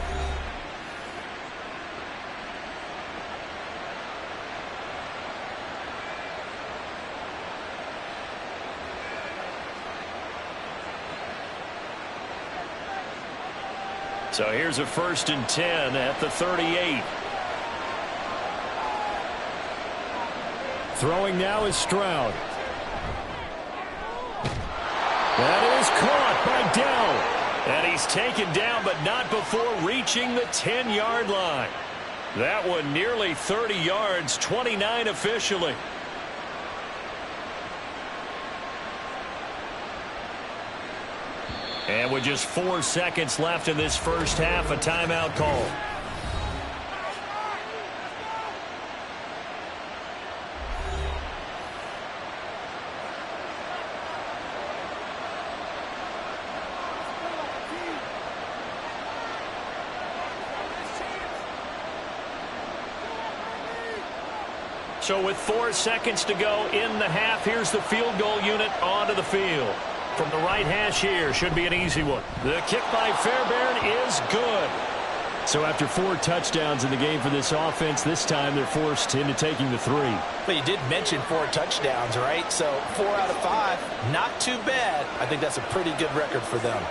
So here's a 1st and 10 at the 38. Throwing now is Stroud. That is caught by Dell. And he's taken down, but not before reaching the 10-yard line. That one nearly 30 yards, 29 officially. And with just 4 seconds left in this first half, a timeout call. So with 4 seconds to go in the half, here's the field goal unit onto the field. From the right hash here, should be an easy one. The kick by Fairbairn is good. So after 4 touchdowns in the game for this offense, this time they're forced into taking the 3. But you did mention 4 touchdowns, right? So 4 out of 5, not too bad. I think that's a pretty good record for them.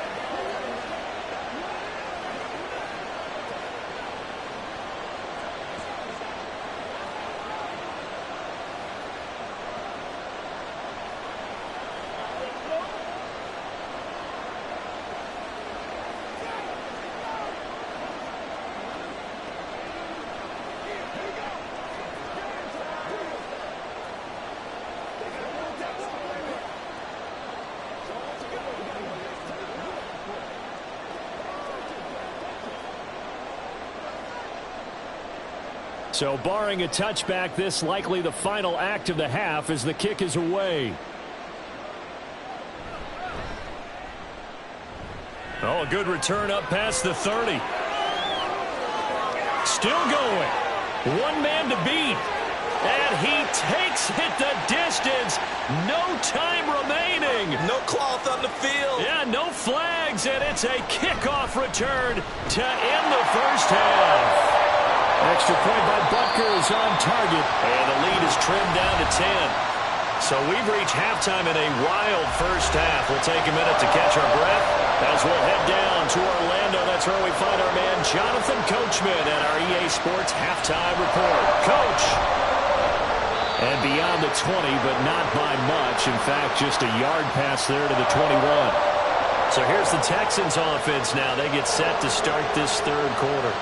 So barring a touchback, this likely the final act of the half as the kick is away. Oh, a good return up past the 30. Still going. 1 man to beat. And he takes it the distance. No time remaining. No cloth on the field. Yeah, no flags, and it's a kickoff return to end the first half. Extra point by Butker is on target, and the lead is trimmed down to 10. So we've reached halftime in a wild first half. We'll take a minute to catch our breath as we'll head down to Orlando. That's where we find our man Jonathan Coachman and our EA Sports halftime report. Coach! And beyond the 20, but not by much. In fact, just a yard pass there to the 21. So here's the Texans offense now. They get set to start this third quarter.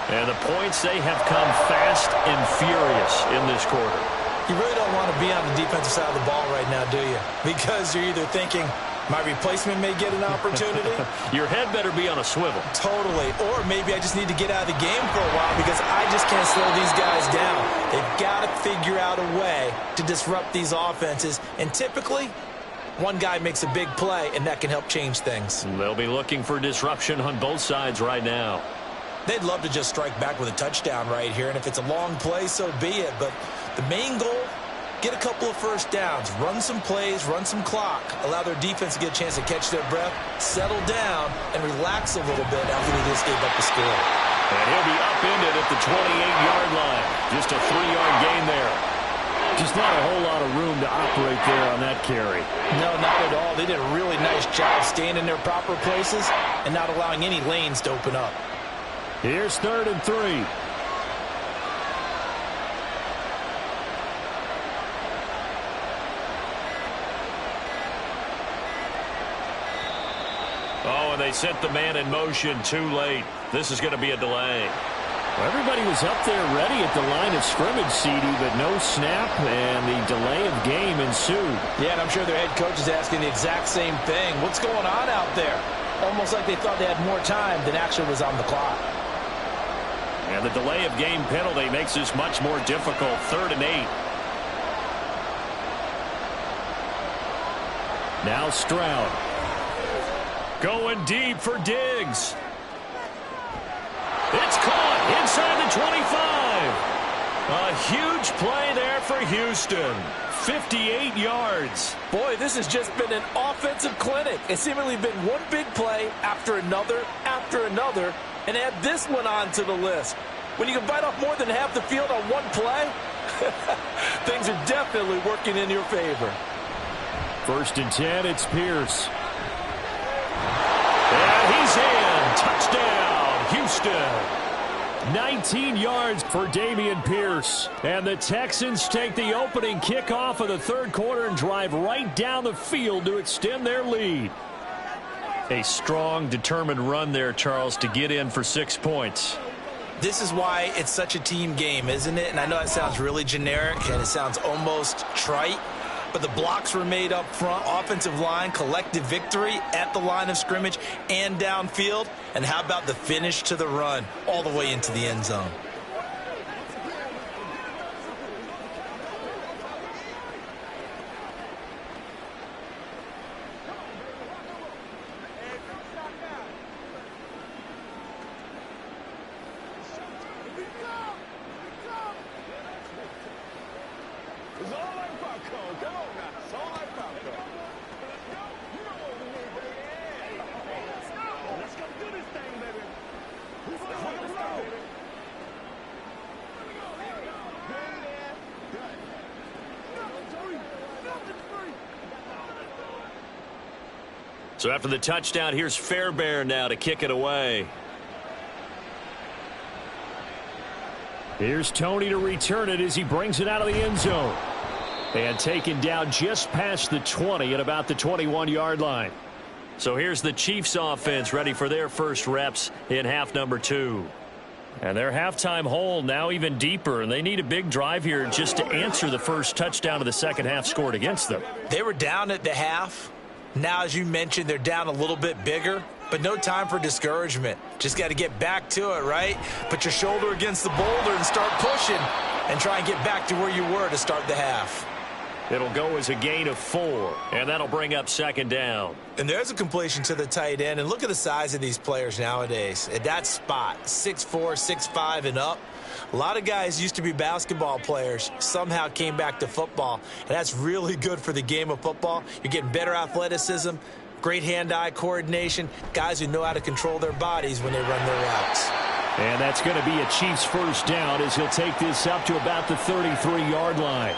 And the points, they have come fast and furious in this quarter. You really don't want to be on the defensive side of the ball right now, do you? Because you're either thinking, My replacement may get an opportunity. Your head better be on a swivel. Totally. Or maybe I just need to get out of the game for a while because I just can't slow these guys down. They've got to figure out a way to disrupt these offenses. And typically, one guy makes a big play, and that can help change things. They'll be looking for disruption on both sides right now. They'd love to just strike back with a touchdown right here, and if it's a long play, so be it. But the main goal, get a couple of first downs, run some plays, run some clock, allow their defense to get a chance to catch their breath, settle down, and relax a little bit after they just gave up the score. And he'll be upended at the 28-yard line. Just a 3-yard gain there. Just not a whole lot of room to operate there on that carry. No, not at all. They did a really nice job staying in their proper places and not allowing any lanes to open up. Here's 3rd and 3. Oh, and they set the man in motion too late. This is going to be a delay. Well, everybody was up there ready at the line of scrimmage, CD, but no snap, and the delay of game ensued. Yeah, and I'm sure their head coach is asking the exact same thing. What's going on out there? Almost like they thought they had more time than actually was on the clock. And the delay of game penalty makes this much more difficult. 3rd and 8. Now Stroud. Going deep for Diggs. It's caught inside the 25. A huge play there for Houston. 58 yards. Boy, this has just been an offensive clinic. It's seemingly been one big play after another, and add this one on to the list. When you can bite off more than half the field on one play, things are definitely working in your favor. 1st and 10, it's Pierce. And he's in. Touchdown, Houston. 19 yards for Dameon Pierce. And the Texans take the opening kickoff of the 3rd quarter and drive right down the field to extend their lead. A strong, determined run there, Charles, to get in for 6 points. This is why it's such a team game, isn't it? And I know it sounds really generic and it sounds almost trite, but the blocks were made up front, offensive line, collective victory at the line of scrimmage and downfield. And how about the finish to the run all the way into the end zone? It's all like popcorn. Come on now. It's all like popcorn. Let's go. You know what we need, baby. Let's go. Let's go do this thing, baby. Let's go, baby. Here we go. Good there. Good. Nothing free. So after the touchdown, here's Fairbairn now to kick it away. Here's Tony to return it as he brings it out of the end zone. And taken down just past the 20 at about the 21-yard line. So here's the Chiefs offense ready for their first reps in half number 2. And their halftime hole now even deeper, and they need a big drive here just to answer the first touchdown of the second half scored against them. They were down at the half. Now, as you mentioned, they're down a little bit bigger. But no time for discouragement. Just got to get back to it, right? Put your shoulder against the boulder and start pushing and try and get back to where you were to start the half. It'll go as a gain of 4, and that'll bring up 2nd down. And there's a completion to the tight end. And look at the size of these players nowadays. At that spot, 6'4", 6'5", and up. A lot of guys used to be basketball players, somehow came back to football. And that's really good for the game of football. You're getting better athleticism, great hand-eye coordination, guys who know how to control their bodies when they run their routes. And that's going to be a Chiefs first down as he'll take this up to about the 33-yard line.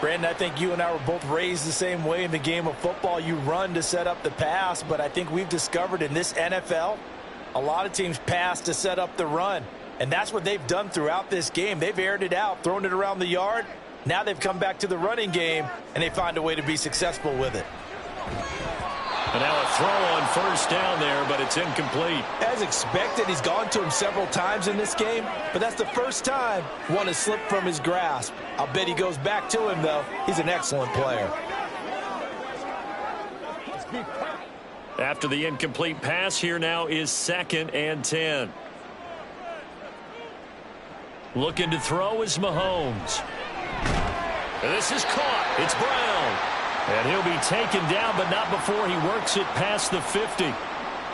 Brandon, I think you and I were both raised the same way in the game of football. You run to set up the pass, but I think we've discovered in this NFL, a lot of teams pass to set up the run. And that's what they've done throughout this game. They've aired it out, thrown it around the yard. Now they've come back to the running game, and they find a way to be successful with it. And now a throw on first down there, but it's incomplete. As expected, he's gone to him several times in this game, but that's the first time one has slipped from his grasp. I'll bet he goes back to him, though. He's an excellent player. Let's be After the incomplete pass, here now is 2nd and 10. Looking to throw is Mahomes. And this is caught. It's Brown. And he'll be taken down, but not before he works it past the 50.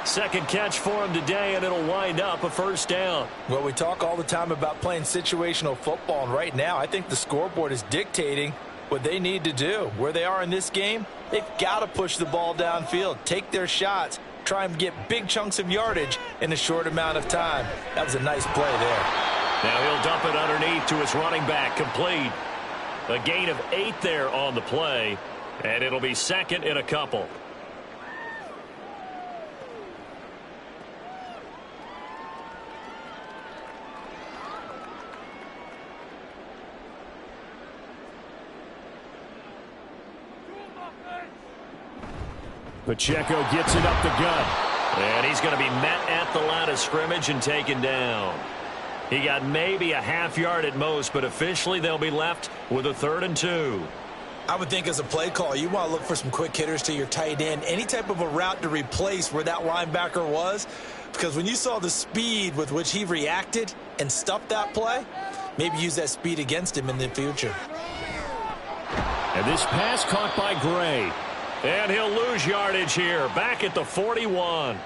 Second catch for him today, and it'll wind up a first down. Well, we talk all the time about playing situational football, and right now I think the scoreboard is dictating what they need to do. Where they are in this game, they've got to push the ball downfield, take their shots, try and get big chunks of yardage in a short amount of time. That was a nice play there. Now he'll dump it underneath to his running back, complete. A gain of 8 there on the play, and it'll be 2nd and a couple. Pacheco gets it up the gut. And he's going to be met at the line of scrimmage and taken down. He got maybe a half yard at most, but officially they'll be left with a 3rd and 2. I would think as a play call, you want to look for some quick hitters to your tight end. Any type of a route to replace where that linebacker was. Because when you saw the speed with which he reacted and stuffed that play, maybe use that speed against him in the future. And this pass caught by Gray. And he'll lose yardage here, back at the 41.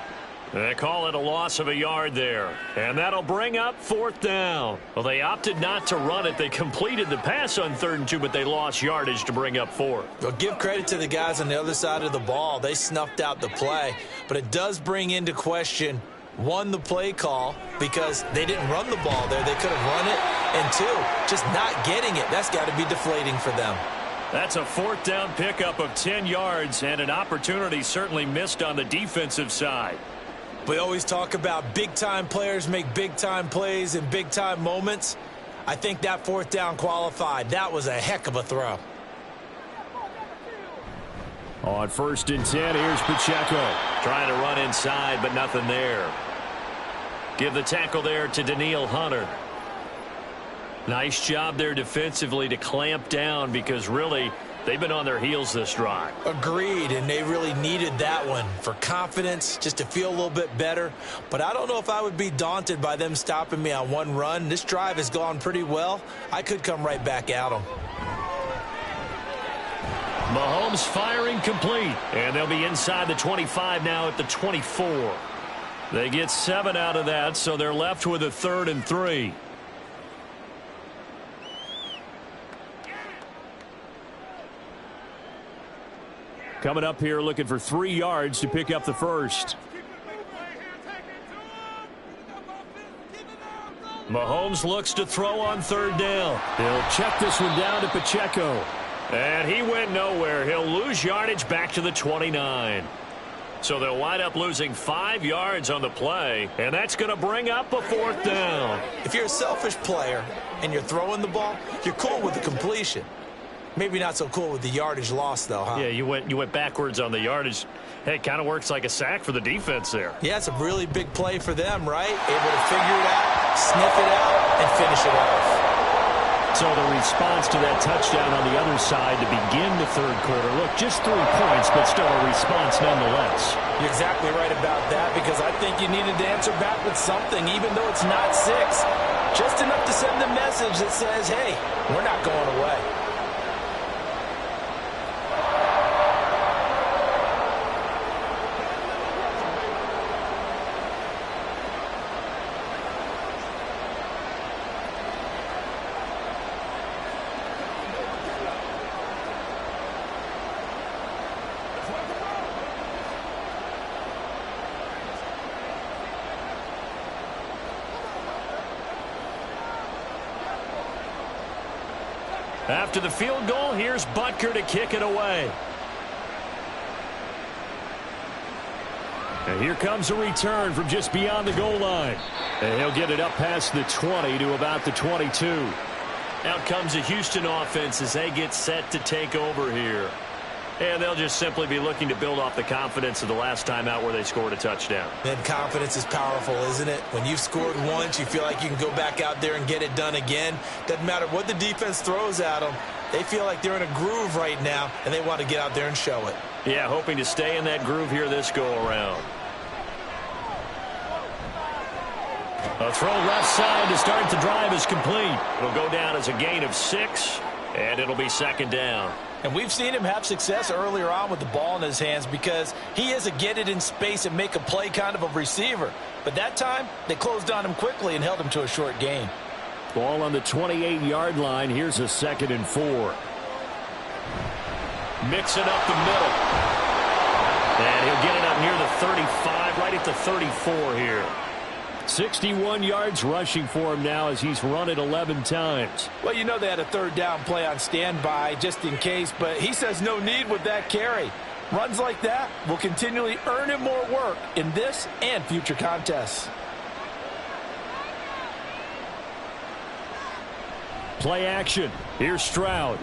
They call it a loss of a yard there. And that'll bring up 4th down. Well, they opted not to run it. They completed the pass on 3rd and 2, but they lost yardage to bring up 4th. Well, give credit to the guys on the other side of the ball. They snuffed out the play. But it does bring into question, 1, the play call, because they didn't run the ball there. They could have run it. And 2, just not getting it. That's got to be deflating for them. That's a 4th down pickup of 10 yards and an opportunity certainly missed on the defensive side. We always talk about big-time players make big-time plays in big-time moments. I think that 4th down qualified. That was a heck of a throw. On 1st and 10, here's Pacheco. Trying to run inside, but nothing there. Give the tackle there to Danielle Hunter. Nice job there defensively to clamp down because really they've been on their heels this drive. Agreed, and they really needed that one for confidence, just to feel a little bit better. But I don't know if I would be daunted by them stopping me on 1 run. This drive has gone pretty well. I could come right back at them. Mahomes firing complete, and they'll be inside the 25 now at the 24. They get 7 out of that, so they're left with a 3rd and 3. Coming up here looking for 3 yards to pick up the first. Mahomes looks to throw on 3rd down. He'll check this one down to Pacheco. And he went nowhere. He'll lose yardage back to the 29. So they'll wind up losing 5 yards on the play. And that's going to bring up a 4th down. If you're a selfish player and you're throwing the ball, you're cool with the completion. Maybe not so cool with the yardage loss, though, huh? Yeah, you went backwards on the yardage. Hey, it kind of works like a sack for the defense there. Yeah, it's a really big play for them, right? Able to figure it out, sniff it out, and finish it off. So the response to that touchdown on the other side to begin the 3rd quarter. Look, just 3 points, but still a response nonetheless. You're exactly right about that because I think you needed to answer back with something, even though it's not 6. Just enough to send the message that says, hey, we're not going away. After the field goal, here's Butker to kick it away. And here comes a return from just beyond the goal line. And he'll get it up past the 20 to about the 22. Out comes the Houston offense as they get set to take over here. And they'll just simply be looking to build off the confidence of the last time out where they scored a touchdown. And confidence is powerful, isn't it? When you've scored once, you feel like you can go back out there and get it done again. Doesn't matter what the defense throws at them. They feel like they're in a groove right now, and they want to get out there and show it. Yeah, hoping to stay in that groove here this go-around. A throw left side to start the drive is complete. It'll go down as a gain of 6, and it'll be second down. And we've seen him have success earlier on with the ball in his hands because he is a get it in space and make a play kind of a receiver. But that time, they closed on him quickly and held him to a short gain. Ball on the 28-yard line. Here's a 2nd and 4. Mixing up the middle. And he'll get it up near the 35, right at the 34 here. 61 yards rushing for him now as he's run it 11 times. Well, you know they had a 3rd down play on standby just in case, but he says no need with that carry. Runs like that will continually earn him more work in this and future contests. Play action. Here's Stroud.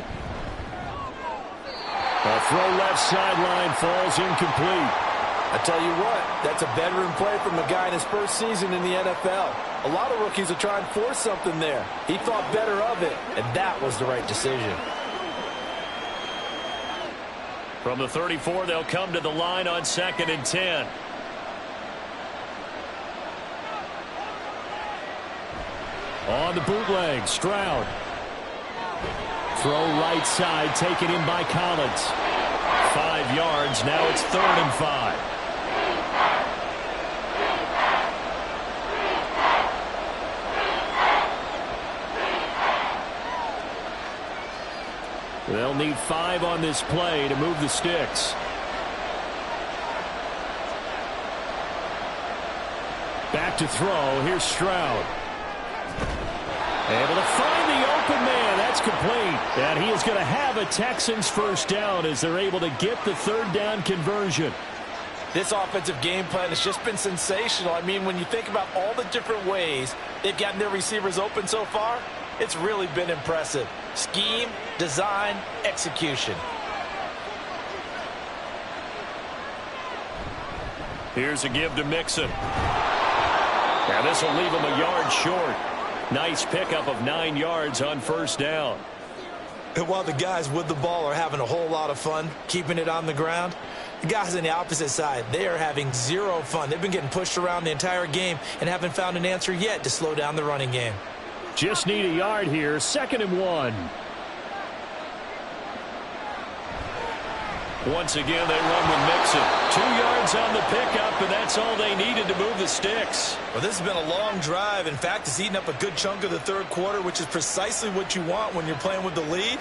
A throw left sideline falls incomplete. I tell you what, that's a bedroom play from a guy in his first season in the NFL. A lot of rookies are trying to force something there. He thought better of it, and that was the right decision. From the 34, they'll come to the line on 2nd and 10. On the bootleg, Stroud. Throw right side, taken in by Collins. 5 yards, now it's 3rd and 5. They'll need 5 on this play to move the sticks. Back to throw. Here's Stroud. Able to find the open man. That's complete. And he is going to have a Texans first down as they're able to get the 3rd down conversion. This offensive game plan has just been sensational. I mean, when you think about all the different ways they've gotten their receivers open so far, it's really been impressive. Scheme, design, execution. Here's a give to Mixon. Now this will leave him a yard short. Nice pickup of 9 yards on first down. And while the guys with the ball are having a whole lot of fun keeping it on the ground, the guys on the opposite side, they are having zero fun. They've been getting pushed around the entire game and haven't found an answer yet to slow down the running game. Just need a yard here. 2nd and 1. Once again, they run with Mixon. 2 yards on the pickup, and that's all they needed to move the sticks. Well, this has been a long drive. In fact, it's eaten up a good chunk of the 3rd quarter, which is precisely what you want when you're playing with the lead.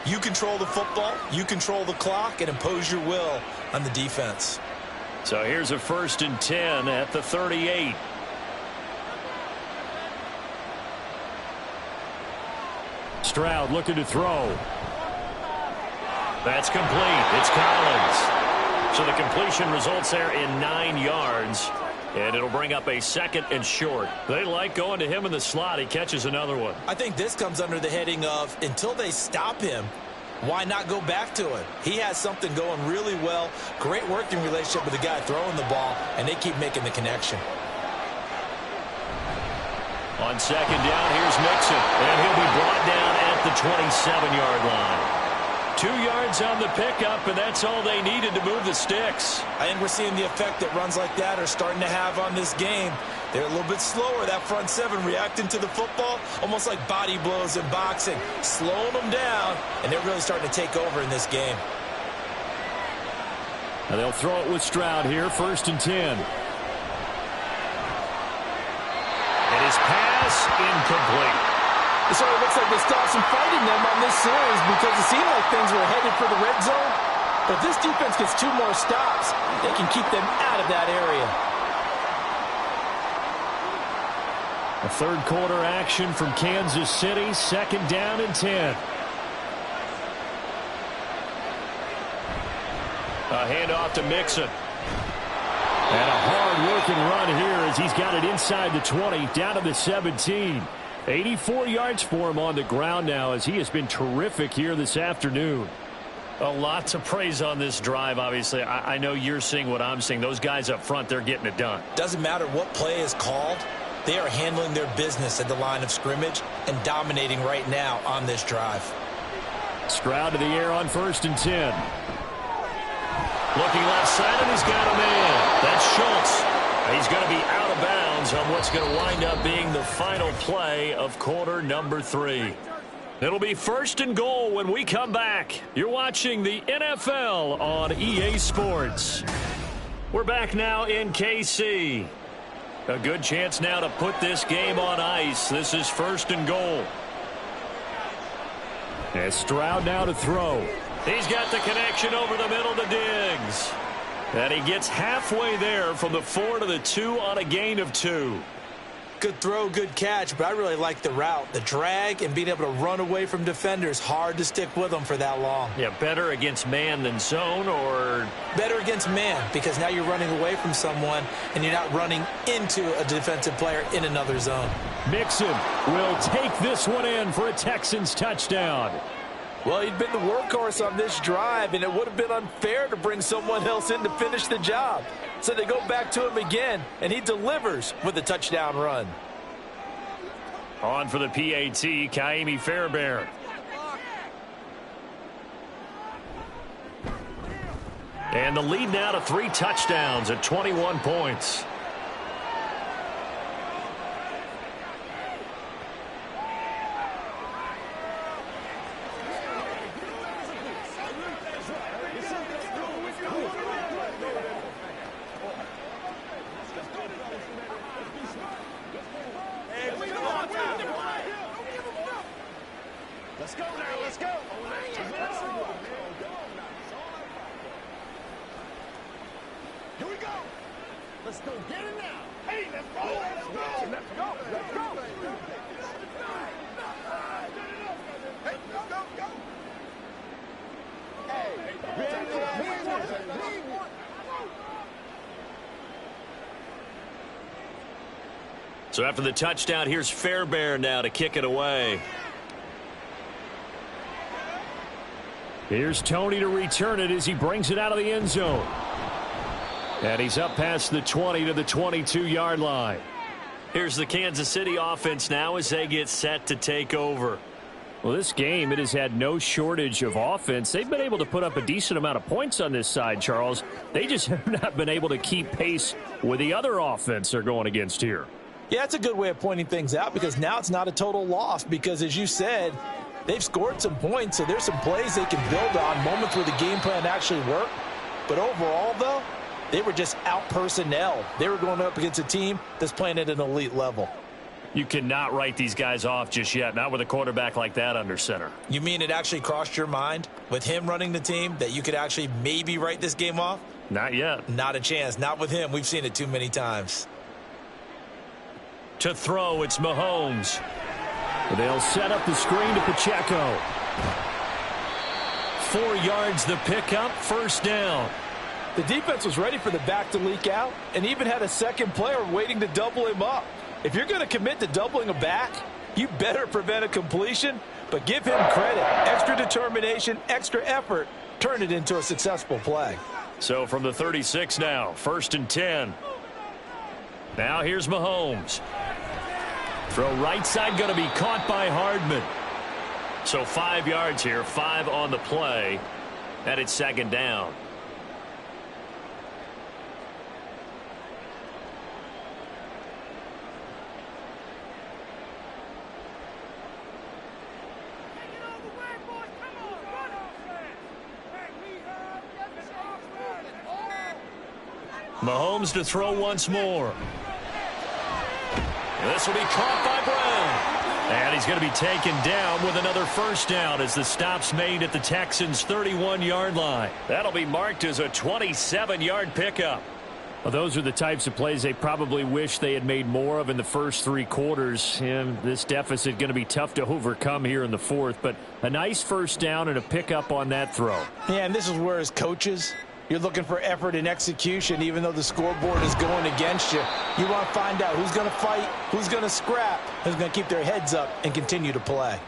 You control the football, you control the clock, and impose your will on the defense. So here's a 1st and 10 at the 38. Stroud looking to throw. That's complete. It's Collins. So the completion results there in 9 yards. And it'll bring up a 2nd and short. They like going to him in the slot. He catches another one. I think this comes under the heading of until they stop him, why not go back to it? He has something going really well. Great working relationship with the guy throwing the ball, and they keep making the connection. On 2nd down, here's Mixon. And he'll be brought down at the 27-yard line. 2 yards on the pickup, and that's all they needed to move the sticks. I think we're seeing the effect that runs like that are starting to have on this game. They're a little bit slower, that front 7, reacting to the football, almost like body blows in boxing, slowing them down, and they're really starting to take over in this game. And they'll throw it with Stroud here, 1st and 10. And his pass incomplete. It sort of looks like they stopped some fighting them on this series because it seemed like things were headed for the red zone. But if this defense gets 2 more stops, they can keep them out of that area. A 3rd quarter action from Kansas City, 2nd down and 10. A handoff to Mixon. And a hard-working run here as he's got it inside the 20, down to the 17. 84 yards for him on the ground now as he has been terrific here this afternoon. A lot to praise on this drive, obviously. I know you're seeing what I'm seeing. Those guys up front, they're getting it done. Doesn't matter what play is called. They are handling their business at the line of scrimmage and dominating right now on this drive. Stroud to the air on 1st and 10. Looking left side, and he's got a man. That's Schultz. He's going to be out of bounds on what's going to wind up being the final play of quarter number 3. It'll be 1st and goal when we come back. You're watching the NFL on EA Sports. We're back now in KC. A good chance now to put this game on ice. This is 1st and goal. And Stroud now to throw. He's got the connection over the middle to Diggs. And he gets halfway there from the 4 to the 2 on a gain of 2. Good throw, good catch, but I really like the route. The drag and being able to run away from defenders. Hard to stick with them for that long. Yeah, better against man than zone, or? Better against man, because now you're running away from someone and you're not running into a defensive player in another zone. Mixon will take this one in for a Texans touchdown. Well, he'd been the workhorse on this drive, and it would have been unfair to bring someone else in to finish the job. So they go back to him again, and he delivers with a touchdown run. On for the PAT, Kaimi Fairbairn. And the lead now to 3 touchdowns at 21 points. Let's go now, let's go. Here we go. Let's go get it now. Hey, let's go. Let's go. Let's go. Let's go. Hey, let's go. Go. Hey, So after the touchdown, here's Fairbairn now to kick it away. Here's Tony to return it as he brings it out of the end zone. And he's up past the 20 to the 22-yard line. Here's the Kansas City offense now as they get set to take over. Well, this game, it has had no shortage of offense. They've been able to put up a decent amount of points on this side, Charles. They just have not been able to keep pace with the other offense they're going against here. Yeah, that's a good way of pointing things out, because now it's not a total loss, because as you said, they've scored some points, so there's some plays they can build on, moments where the game plan actually worked. But overall, though, they were just out personnel. They were going up against a team that's playing at an elite level. You cannot write these guys off just yet, not with a quarterback like that under center. You mean it actually crossed your mind with him running the team that you could actually maybe write this game off? Not yet. Not a chance. Not with him. We've seen it too many times. To throw, it's Mahomes. They'll set up the screen to Pacheco. 4 yards the pickup, 1st down. The defense was ready for the back to leak out and even had a second player waiting to double him up. If you're going to commit to doubling a back, you better prevent a completion, but give him credit. Extra determination, extra effort, turn it into a successful play. So from the 36 now, 1st and 10. Now here's Mahomes. Throw right side, going to be caught by Hardman. So 5 yards here, 5 on the play, and it's 2nd down. Mahomes to throw once more. This will be caught by Brown. And he's going to be taken down with another 1st down as the stop's made at the Texans' 31-yard line. That'll be marked as a 27-yard pickup. Well, those are the types of plays they probably wish they had made more of in the first 3 quarters. And this deficit going to be tough to overcome here in the 4th. But a nice 1st down and a pickup on that throw. Yeah, and this is where as coaches, you're looking for effort and execution, even though the scoreboard is going against you. You want to find out who's going to fight, who's going to scrap, who's going to keep their heads up and continue to play.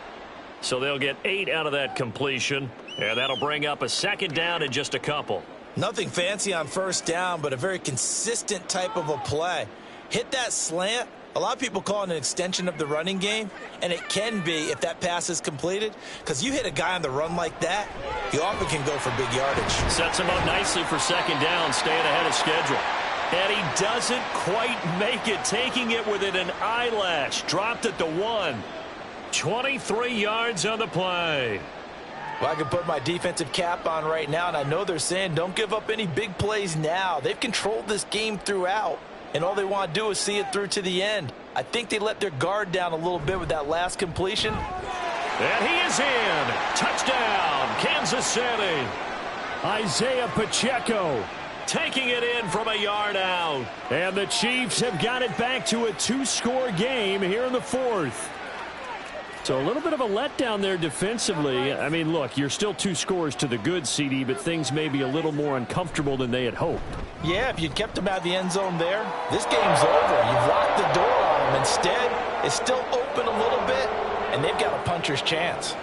So they'll get 8 out of that completion, and that'll bring up a 2nd down in just a couple. Nothing fancy on 1st down, but a very consistent type of a play. Hit that slant, A lot of people call it an extension of the running game, and it can be if that pass is completed, because you hit a guy on the run like that, he often can go for big yardage. Sets him up nicely for second down, staying ahead of schedule. And he doesn't quite make it, taking it within an eyelash. Dropped at the 1. 23 yards on the play. Well, I can put my defensive cap on right now, and I know they're saying don't give up any big plays now. They've controlled this game throughout, and all they want to do is see it through to the end. I think they let their guard down a little bit with that last completion. And he is in. Touchdown, Kansas City. Isaiah Pacheco taking it in from a yard out. And the Chiefs have got it back to a 2-score game here in the 4th. So a little bit of a letdown there defensively. I mean, look, you're still 2 scores to the good, CD, but things may be a little more uncomfortable than they had hoped. Yeah, if you'd kept them out of the end zone there, this game's over. You've locked the door on them. Instead, it's still open a little bit, and they've got a puncher's chance.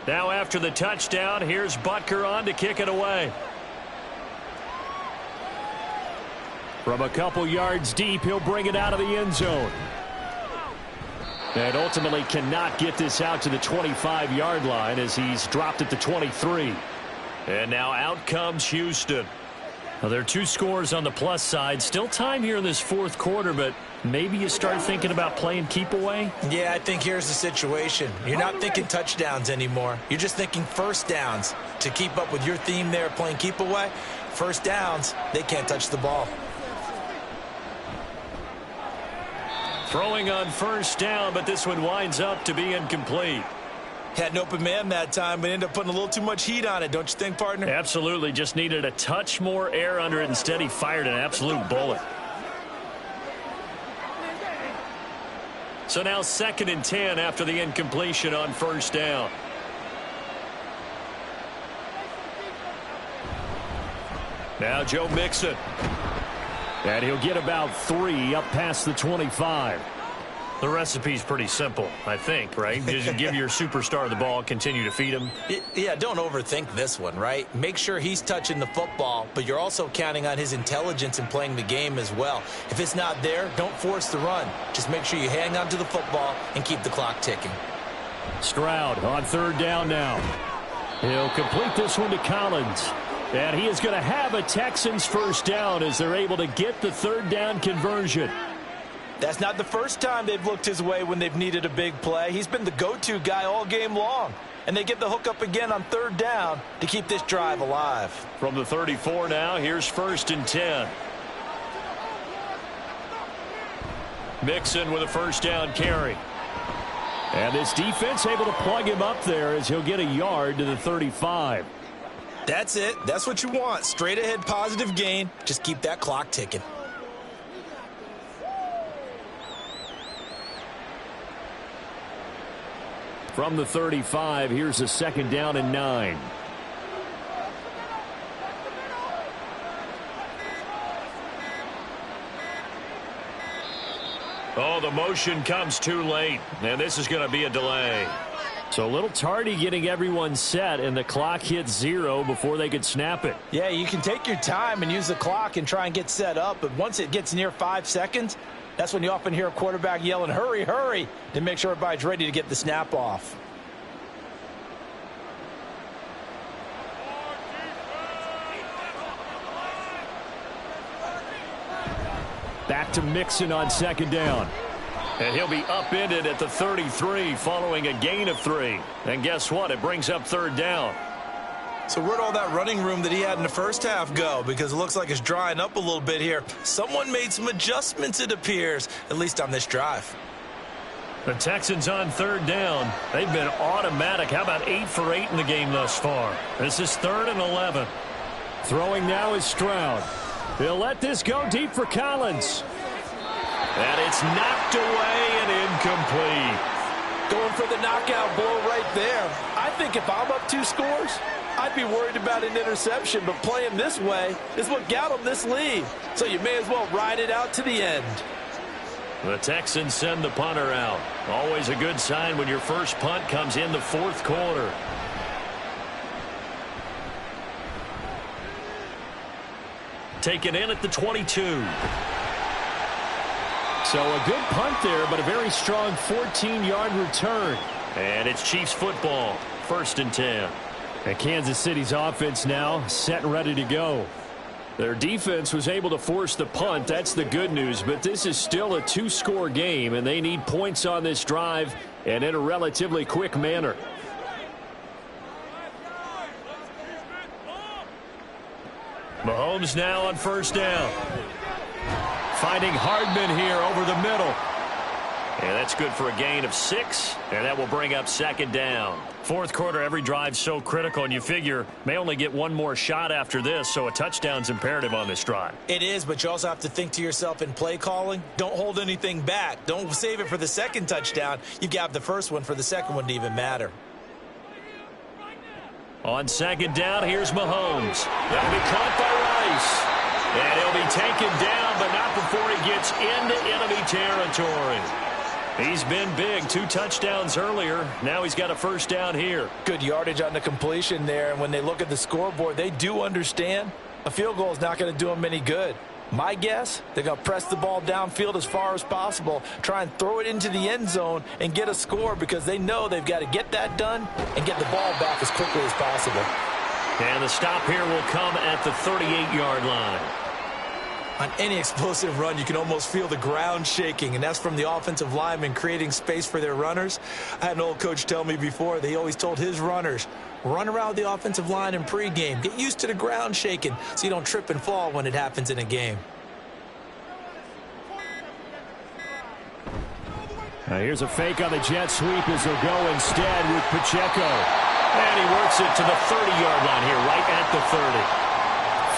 Now after the touchdown, here's Butker on to kick it away. From a couple yards deep, he'll bring it out of the end zone. And ultimately cannot get this out to the 25-yard line as he's dropped at the 23. And now out comes Houston. Now, there are 2 scores on the plus side. Still time here in this 4th quarter, but maybe you start thinking about playing keep away? Yeah, I think here's the situation. You're not thinking touchdowns anymore. You're just thinking first downs. To keep up with your theme there, playing keep away, first downs, they can't touch the ball. Throwing on first down, but this one winds up to be incomplete. Had an open man that time, but ended up putting a little too much heat on it, don't you think, partner? Absolutely. Just needed a touch more air under it. Instead, he fired an absolute bullet. So now 2nd and 10 after the incompletion on first down. Now Joe Mixon. And he'll get about 3 up past the 25. The recipe's pretty simple, I think, right? Just give your superstar the ball, continue to feed him. Yeah, don't overthink this one, right? Make sure he's touching the football, but you're also counting on his intelligence in playing the game as well. If it's not there, don't force the run. Just make sure you hang on to the football and keep the clock ticking. Stroud on 3rd down now. He'll complete this one to Collins. And he is going to have a Texans first down as they're able to get the 3rd down conversion. That's not the first time they've looked his way when they've needed a big play. He's been the go-to guy all game long. And they get the hook up again on 3rd down to keep this drive alive. From the 34 now, here's 1st and 10. Mixon with a first down carry. And this defense able to plug him up there as he'll get a yard to the 35. That's it. That's what you want. Straight ahead positive gain. Just keep that clock ticking. From the 35, here's a 2nd down and 9. Oh, the motion comes too late, and this is going to be a delay. So a little tardy getting everyone set, and the clock hits 0 before they could snap it. Yeah, you can take your time and use the clock and try and get set up, but once it gets near 5 seconds, that's when you often hear a quarterback yelling, hurry, hurry, to make sure everybody's ready to get the snap off. Back to Mixon on 2nd down. And he'll be upended at the 33 following a gain of 3. And guess what? It brings up 3rd down. So where'd all that running room that he had in the first half go? Because it looks like it's drying up a little bit here. Someone made some adjustments, it appears, at least on this drive. The Texans on third down. They've been automatic. How about 8 for 8 in the game thus far? This is 3rd and 11. Throwing now is Stroud. He'll let this go deep for Collins. And it's knocked away and incomplete. Going for the knockout blow right there. I think if I'm up 2 scores, I'd be worried about an interception, but playing this way is what got them this lead. So you may as well ride it out to the end. The Texans send the punter out. Always a good sign when your first punt comes in the 4th quarter. Taken in at the 22. So a good punt there, but a very strong 14-yard return. And it's Chiefs football, 1st and 10. And Kansas City's offense now set and ready to go. Their defense was able to force the punt. That's the good news. But this is still a 2-score game, and they need points on this drive and in a relatively quick manner. Mahomes now on 1st down. Finding Hardman here over the middle. And that's good for a gain of 6, and that will bring up 2nd down. 4th quarter, every drive's so critical, and you figure may only get one more shot after this, so a touchdown's imperative on this drive. It is, but you also have to think to yourself in play calling, don't hold anything back. Don't save it for the 2nd touchdown. You've got the 1st one for the 2nd one to even matter. On 2nd down, here's Mahomes. That'll be caught by Rice. And he'll be taken down, but not before he gets into enemy territory. He's been big. 2 touchdowns earlier. Now he's got a 1st down here. Good yardage on the completion there. And when they look at the scoreboard, they do understand a field goal is not going to do them any good. My guess, they're going to press the ball downfield as far as possible, try and throw it into the end zone and get a score because they know they've got to get that done and get the ball back as quickly as possible. And the stop here will come at the 38-yard line. On any explosive run, you can almost feel the ground shaking, and that's from the offensive linemen creating space for their runners. I had an old coach tell me before, they always told his runners, run around the offensive line in pregame. Get used to the ground shaking so you don't trip and fall when it happens in a game. Now here's a fake on the jet sweep as they'll go instead with Pacheco. And he works it to the 30-yard line here, right at the 30.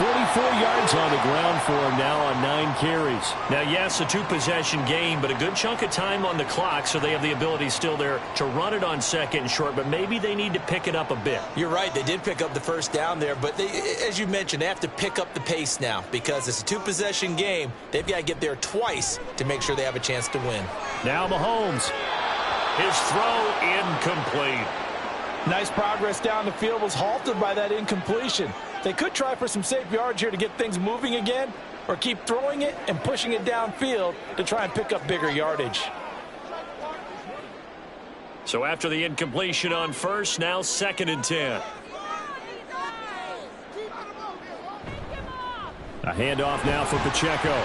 44 yards on the ground for him now on 9 carries. Now, yes, a 2-possession game, but a good chunk of time on the clock, so they have the ability still there to run it on 2nd and short, but maybe they need to pick it up a bit. You're right. They did pick up the 1st down there, but as you mentioned, they have to pick up the pace now because it's a 2-possession game. They've got to get there twice to make sure they have a chance to win. Now Mahomes. His throw incomplete. Nice progress down the field was halted by that incompletion. They could try for some safe yards here to get things moving again, or keep throwing it and pushing it downfield to try and pick up bigger yardage. So after the incompletion on 1st, now 2nd and 10. A handoff now for Pacheco.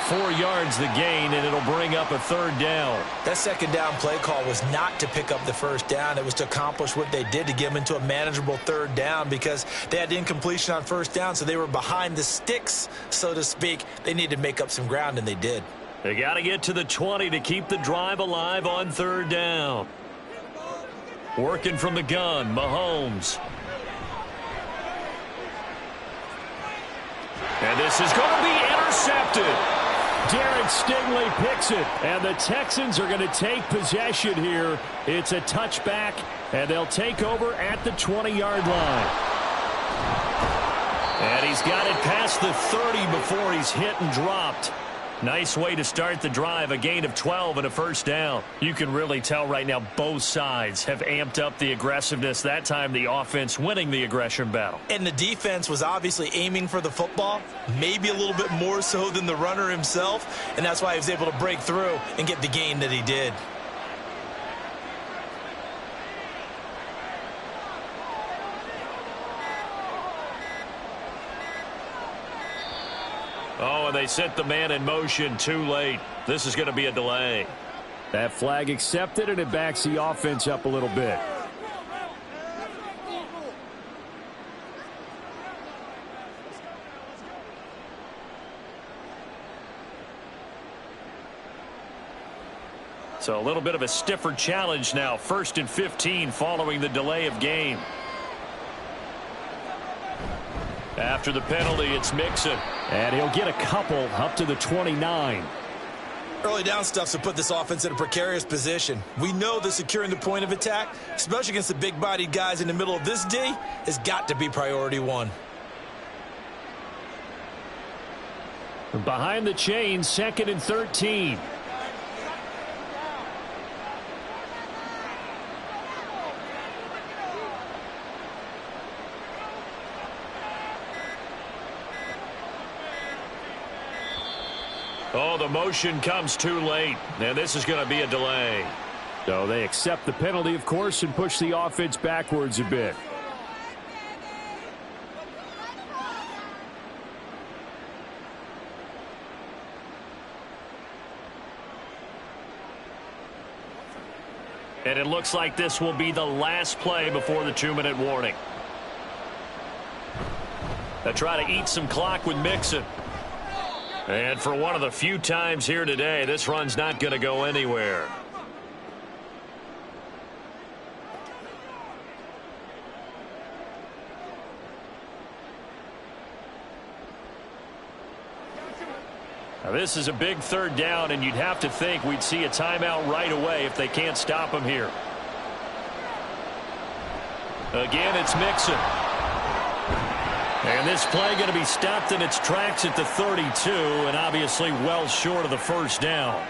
4 yards the gain, and it'll bring up a 3rd down. That 2nd down play call was not to pick up the 1st down. It was to accomplish what they did to get them into a manageable 3rd down because they had incompletion on 1st down, so they were behind the sticks, so to speak. They needed to make up some ground, and they did. They got to get to the 20 to keep the drive alive on 3rd down. Working from the gun, Mahomes. And this is going to be intercepted. Derek Stingley picks it, and the Texans are going to take possession here. It's a touchback, and they'll take over at the 20-yard line. And he's got it past the 30 before he's hit and dropped. Nice way to start the drive, a gain of 12 and a 1st down. You can really tell right now both sides have amped up the aggressiveness. That time the offense winning the aggression battle. And the defense was obviously aiming for the football, maybe a little bit more so than the runner himself, and that's why he was able to break through and get the gain that he did. Oh, and they set the man in motion too late. This is going to be a delay. That flag accepted, and it backs the offense up a little bit. So a little bit of a stiffer challenge now. 1st and 15 following the delay of game. After the penalty, it's Mixon. And he'll get a couple up to the 29. Early down stuffs to put this offense in a precarious position. We know that securing the point of attack, especially against the big-bodied guys in the middle of this D, has got to be priority one. Behind the chains, 2nd and 13. Oh, the motion comes too late. And this is going to be a delay. So they accept the penalty, of course, and push the offense backwards a bit. And it looks like this will be the last play before the 2-minute warning. They try to eat some clock with Mixon. And for one of the few times here today, this run's not going to go anywhere. Now this is a big 3rd down, and you'd have to think we'd see a timeout right away if they can't stop him here. Again, it's Mixon. And this play going to be stopped in its tracks at the 32, and obviously well short of the 1st down.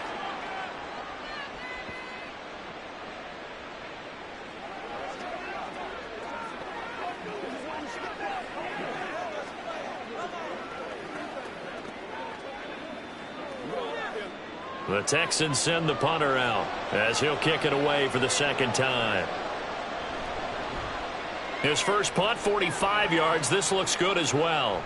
The Texans send the punter out as he'll kick it away for the 2nd time. His first punt, 45 yards. This looks good as well.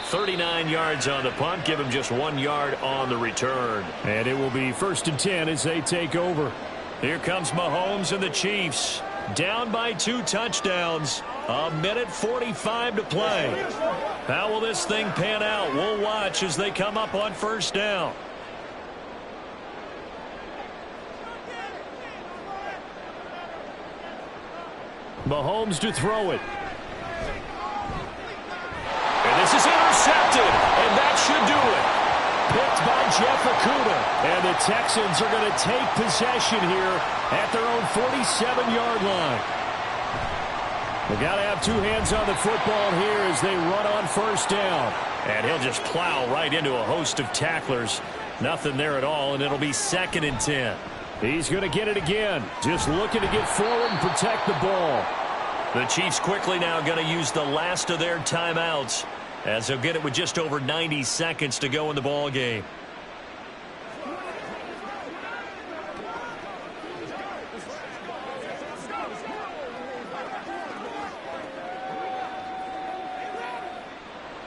39 yards on the punt. Give him just 1 yard on the return. And it will be 1st and 10 as they take over. Here comes Mahomes and the Chiefs. Down by 2 touchdowns. 1:45 to play. How will this thing pan out? We'll watch as they come up on 1st down. Mahomes to throw it. And this is intercepted, and that should do it. Picked by Jeff Okudah. And the Texans are going to take possession here at their own 47-yard line. They've got to have 2 hands on the football here as they run on 1st down. And he'll just plow right into a host of tacklers. Nothing there at all, and it'll be 2nd and 10. He's going to get it again. Just looking to get forward and protect the ball. The Chiefs quickly now going to use the last of their timeouts as they'll get it with just over 90 seconds to go in the ball game.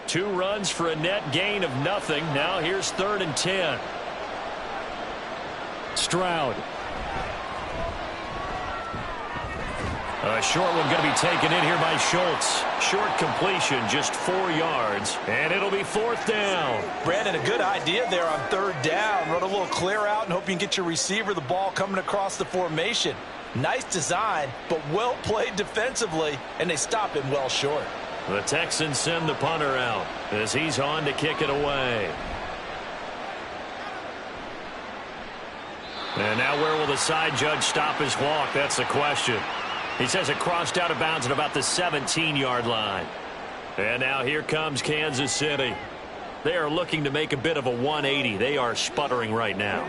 Two runs for a net gain of nothing. Now here's 3rd and 10. Stroud. A short one going to be taken in here by Schultz. Short completion, just 4 yards. And it'll be 4th down. Brandon, a good idea there on 3rd down. Run a little clear out and hope you can get your receiver the ball coming across the formation. Nice design, but well played defensively, and they stop him well short. The Texans send the punter out as he's on to kick it away. And now where will the side judge stop his walk? That's the question. He says it crossed out of bounds at about the 17-yard line. And now here comes Kansas City. They are looking to make a bit of a 180. They are sputtering right now.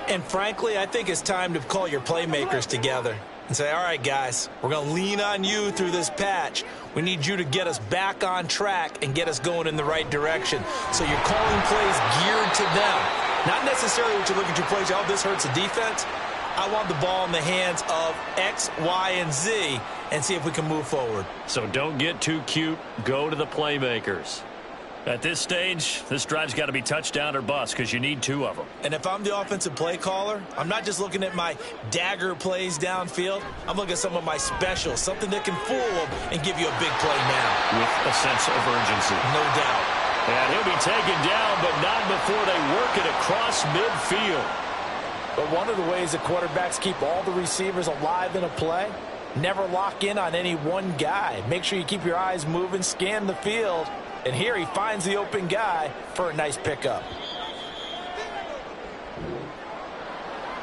And frankly, I think it's time to call your playmakers together and say, all right, guys, we're going to lean on you through this patch. We need you to get us back on track and get us going in the right direction. So you're calling plays geared to them. Not necessarily what you look at your plays, oh, this hurts the defense. I want the ball in the hands of X, Y, and Z and see if we can move forward. So don't get too cute. Go to the playmakers. At this stage, this drive's got to be touchdown or bust because you need 2 of them. And if I'm the offensive play caller, I'm not just looking at my dagger plays downfield. I'm looking at some of my specials, something that can fool them and give you a big play now. With a sense of urgency. No doubt. And he'll be taken down, but not before they work it across midfield. But one of the ways that quarterbacks keep all the receivers alive in a play, never lock in on any one guy. Make sure you keep your eyes moving, scan the field. And here he finds the open guy for a nice pickup.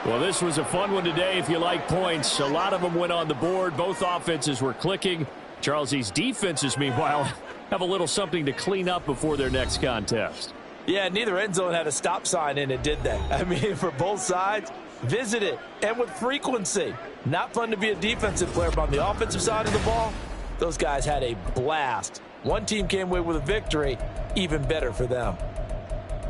Well, this was a fun one today if you like points. A lot of them went on the board. Both offenses were clicking. Charles, these defenses, meanwhile, have a little something to clean up before their next contest. Yeah, neither end zone had a stop sign in it, did they? I mean, for both sides, visit it, and with frequency. Not fun to be a defensive player, but on the offensive side of the ball, those guys had a blast. One team came away with a victory, even better for them.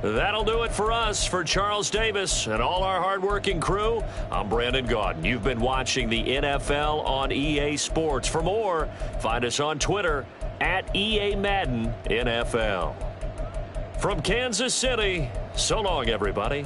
That'll do it for us. For Charles Davis and all our hardworking crew, I'm Brandon Gaudin. You've been watching the NFL on EA Sports. For more, find us on Twitter at EA Madden NFL. From Kansas City, so long, everybody.